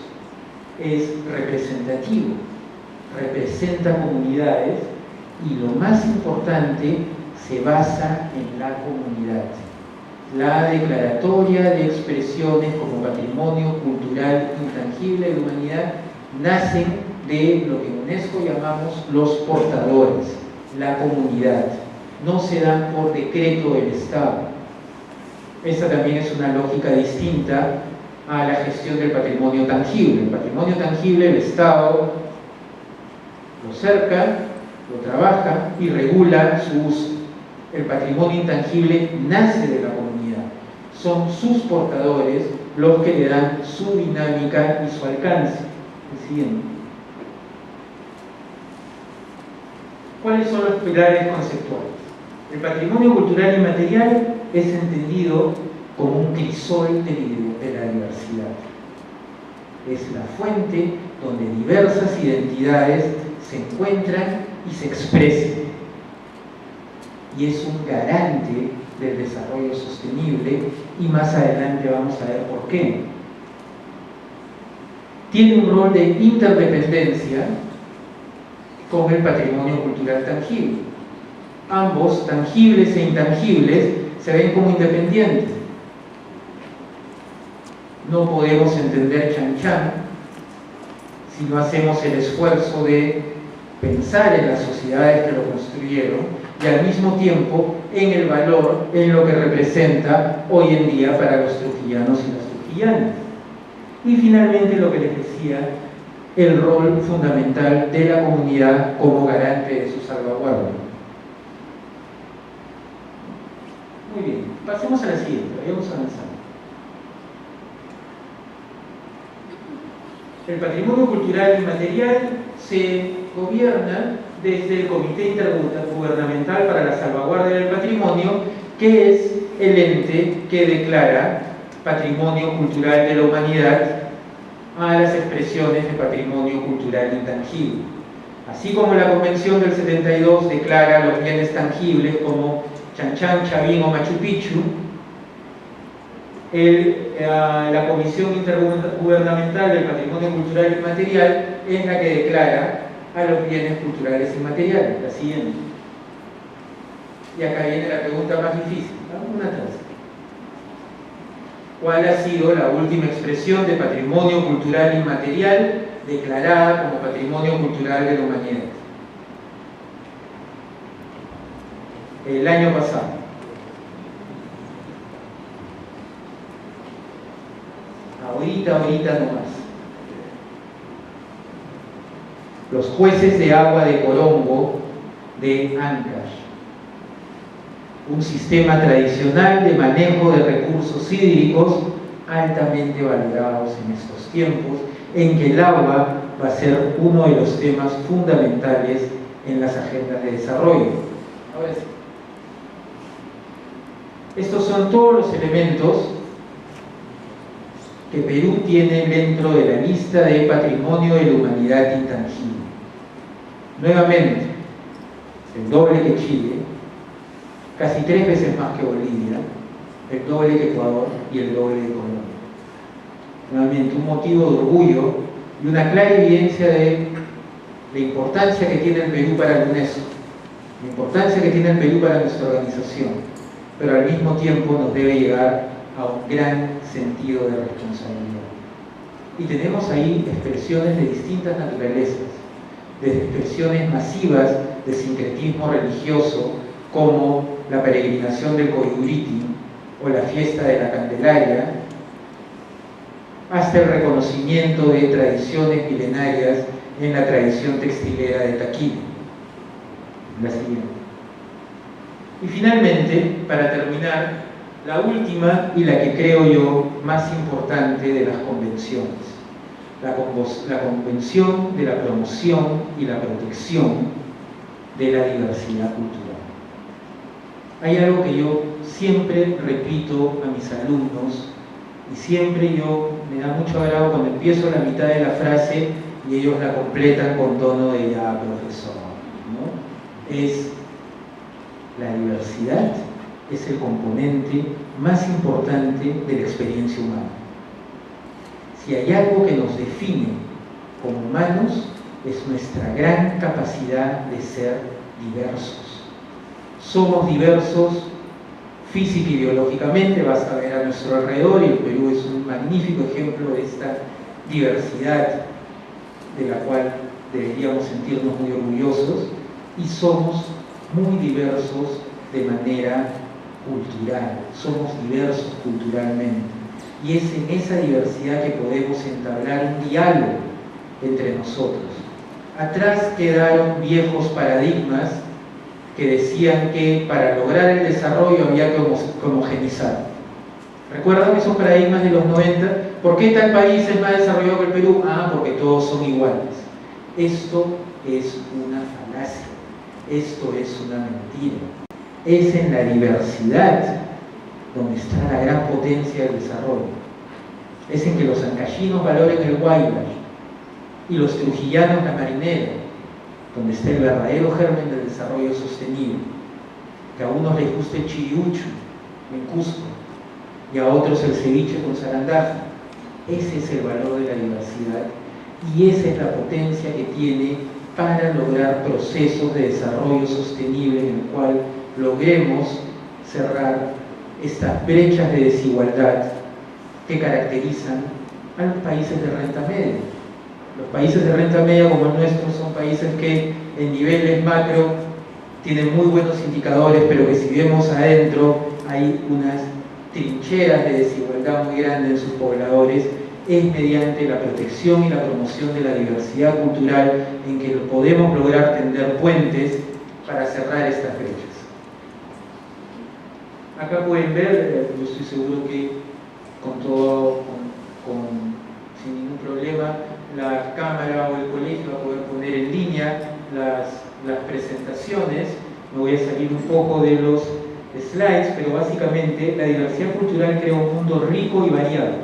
es representativo, representa comunidades, y lo más importante, se basa en la comunidad. La declaratoria de expresiones como patrimonio cultural intangible de la humanidad nacen de lo que en UNESCO llamamos los portadores, la comunidad. No se dan por decreto del Estado. Esta también es una lógica distinta a la gestión del patrimonio tangible. El patrimonio tangible, el Estado lo cerca, lo trabaja y regula su uso. El patrimonio intangible nace de la comunidad. Son sus portadores los que le dan su dinámica y su alcance. El siguiente. ¿Cuáles son los pilares conceptuales? El patrimonio cultural inmaterial es entendido como un crisol de la diversidad. Es la fuente donde diversas identidades se encuentran y se expresan. Y es un garante del desarrollo sostenible, y más adelante vamos a ver por qué. Tiene un rol de interdependencia con el patrimonio cultural tangible. Ambos, tangibles e intangibles, se ven como independientes. No podemos entender Chan Chan si no hacemos el esfuerzo de pensar en las sociedades que lo construyeron, y al mismo tiempo en el valor, en lo que representa hoy en día para los trujillanos y las trujillanas. Y finalmente, lo que les decía, el rol fundamental de la comunidad como garante de su salvaguardia. Muy bien, pasemos a la siguiente, vayamos avanzando. El patrimonio cultural inmaterial se gobierna desde el Comité Intergubernamental para la Salvaguardia del Patrimonio, que es el ente que declara patrimonio cultural de la humanidad a las expresiones de patrimonio cultural intangible. Así como la Convención del 72 declara los bienes tangibles como Chan Chan, Chavín o Machu Picchu, la Comisión Intergubernamental del Patrimonio Cultural Inmaterial es la que declara a los bienes culturales inmateriales. La siguiente. Y acá viene la pregunta más difícil. Una atrás. ¿Cuál ha sido la última expresión de patrimonio cultural inmaterial declarada como patrimonio cultural de la humanidad? El año pasado. Ahorita nomás. Los jueces de agua de Corongo de Ancash. Un sistema tradicional de manejo de recursos hídricos altamente valorados en estos tiempos, en que el agua va a ser uno de los temas fundamentales en las agendas de desarrollo. Ahora sí. Estos son todos los elementos que Perú tiene dentro de la lista de patrimonio de la humanidad intangible. Nuevamente, el doble que Chile, casi 3 veces más que Bolivia, el doble que Ecuador y el doble de Colombia. Nuevamente, un motivo de orgullo y una clara evidencia de la importancia que tiene el Perú para la UNESCO, la importancia que tiene el Perú para nuestra organización, pero al mismo tiempo nos debe llegar a un gran sentido de responsabilidad. Y tenemos ahí expresiones de distintas naturalezas, desde expresiones masivas de sincretismo religioso, como la peregrinación del Coyuriti o la fiesta de la Candelaria, hasta el reconocimiento de tradiciones milenarias en la tradición textilera de Taquín. La siguiente. Y finalmente, para terminar, la última y la que creo yo más importante de las convenciones, la Convención de la Promoción y la Protección de la Diversidad Cultural. Hay algo que yo siempre repito a mis alumnos y siempre me da mucho agrado cuando empiezo la mitad de la frase y ellos la completan con tono de ya profesor, ¿no? Es la diversidad es el componente más importante de la experiencia humana. Si hay algo que nos define como humanos, es nuestra gran capacidad de ser diversos. Somos diversos física y biológicamente, basta ver a nuestro alrededor, y el Perú es un magnífico ejemplo de esta diversidad de la cual deberíamos sentirnos muy orgullosos, y somos muy diversos de manera cultural, somos diversos culturalmente, y es en esa diversidad que podemos entablar un diálogo entre nosotros. Atrás quedaron viejos paradigmas que decían que para lograr el desarrollo había que homogenizar. ¿Recuerdan esos paradigmas de los 90? ¿Por qué tal país es más desarrollado que el Perú? Ah, porque todos son iguales. Esto es una falacia, esto es una mentira. Es en la diversidad donde está la gran potencia del desarrollo. Es en que los ancayinos valoren el Guaybash y los trujillanos la marinera, donde está el verdadero germen del desarrollo sostenible. Que a unos les guste el chiriucho en Cusco y a otros el ceviche con zarandaja. Ese es el valor de la diversidad y esa es la potencia que tiene para lograr procesos de desarrollo sostenible en el cual logremos cerrar estas brechas de desigualdad que caracterizan a los países de renta media. Los países de renta media como el nuestro son países que en niveles macro tienen muy buenos indicadores, pero que si vemos adentro hay unas trincheras de desigualdad muy grandes en sus pobladores. Es mediante la protección y la promoción de la diversidad cultural en que podemos lograr tender puentes para cerrar estas brechas. Acá pueden ver, yo estoy seguro que sin ningún problema, la cámara o el colegio va a poder poner en línea las presentaciones. Me voy a salir un poco de los slides, pero básicamente la diversidad cultural crea un mundo rico y variado,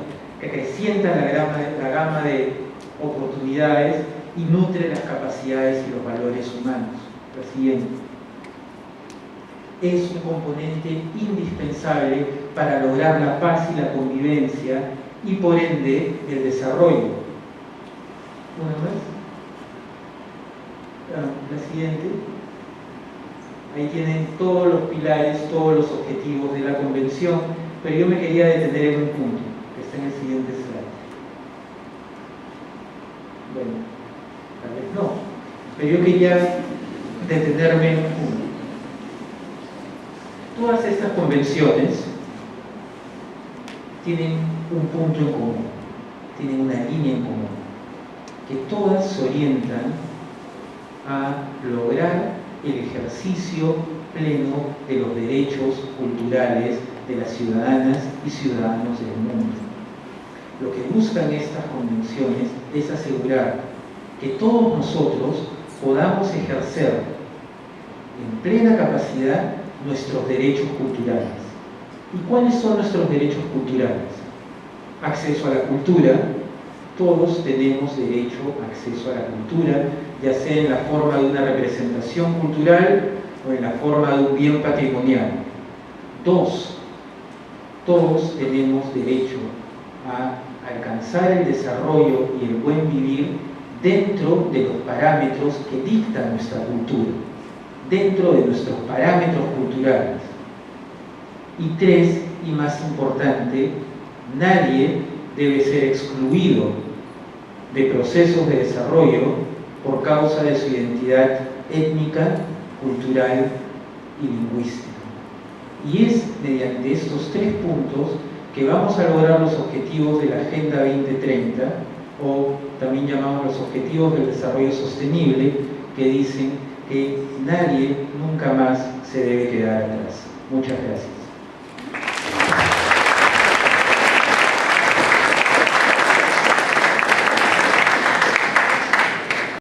que acrecienta la gama de oportunidades y nutre las capacidades y los valores humanos. La siguiente. Es un componente indispensable para lograr la paz y la convivencia y por ende el desarrollo. Una más. La siguiente. Ahí tienen todos los pilares, todos los objetivos de la convención, pero yo me quería detener en un punto, que está en el siguiente slide. Bueno, tal vez no, pero yo quería detenerme en un punto. Todas estas convenciones tienen un punto en común, tienen una línea en común, que todas se orientan a lograr el ejercicio pleno de los derechos culturales de las ciudadanas y ciudadanos del mundo. Lo que buscan estas convenciones es asegurar que todos nosotros podamos ejercer en plena capacidad nuestros derechos culturales. ¿Y cuáles son nuestros derechos culturales? Acceso a la cultura. Todos tenemos derecho a acceso a la cultura, ya sea en la forma de una representación cultural o en la forma de un bien patrimonial. 2. Todos tenemos derecho a alcanzar el desarrollo y el buen vivir dentro de los parámetros que dicta nuestra cultura, dentro de nuestros parámetros culturales. Y 3, y más importante, nadie debe ser excluido de procesos de desarrollo por causa de su identidad étnica, cultural y lingüística. Y es mediante estos 3 puntos que vamos a lograr los objetivos de la Agenda 2030, o también llamados los Objetivos del Desarrollo Sostenible, que dicen que nadie nunca más se debe quedar atrás. Muchas gracias.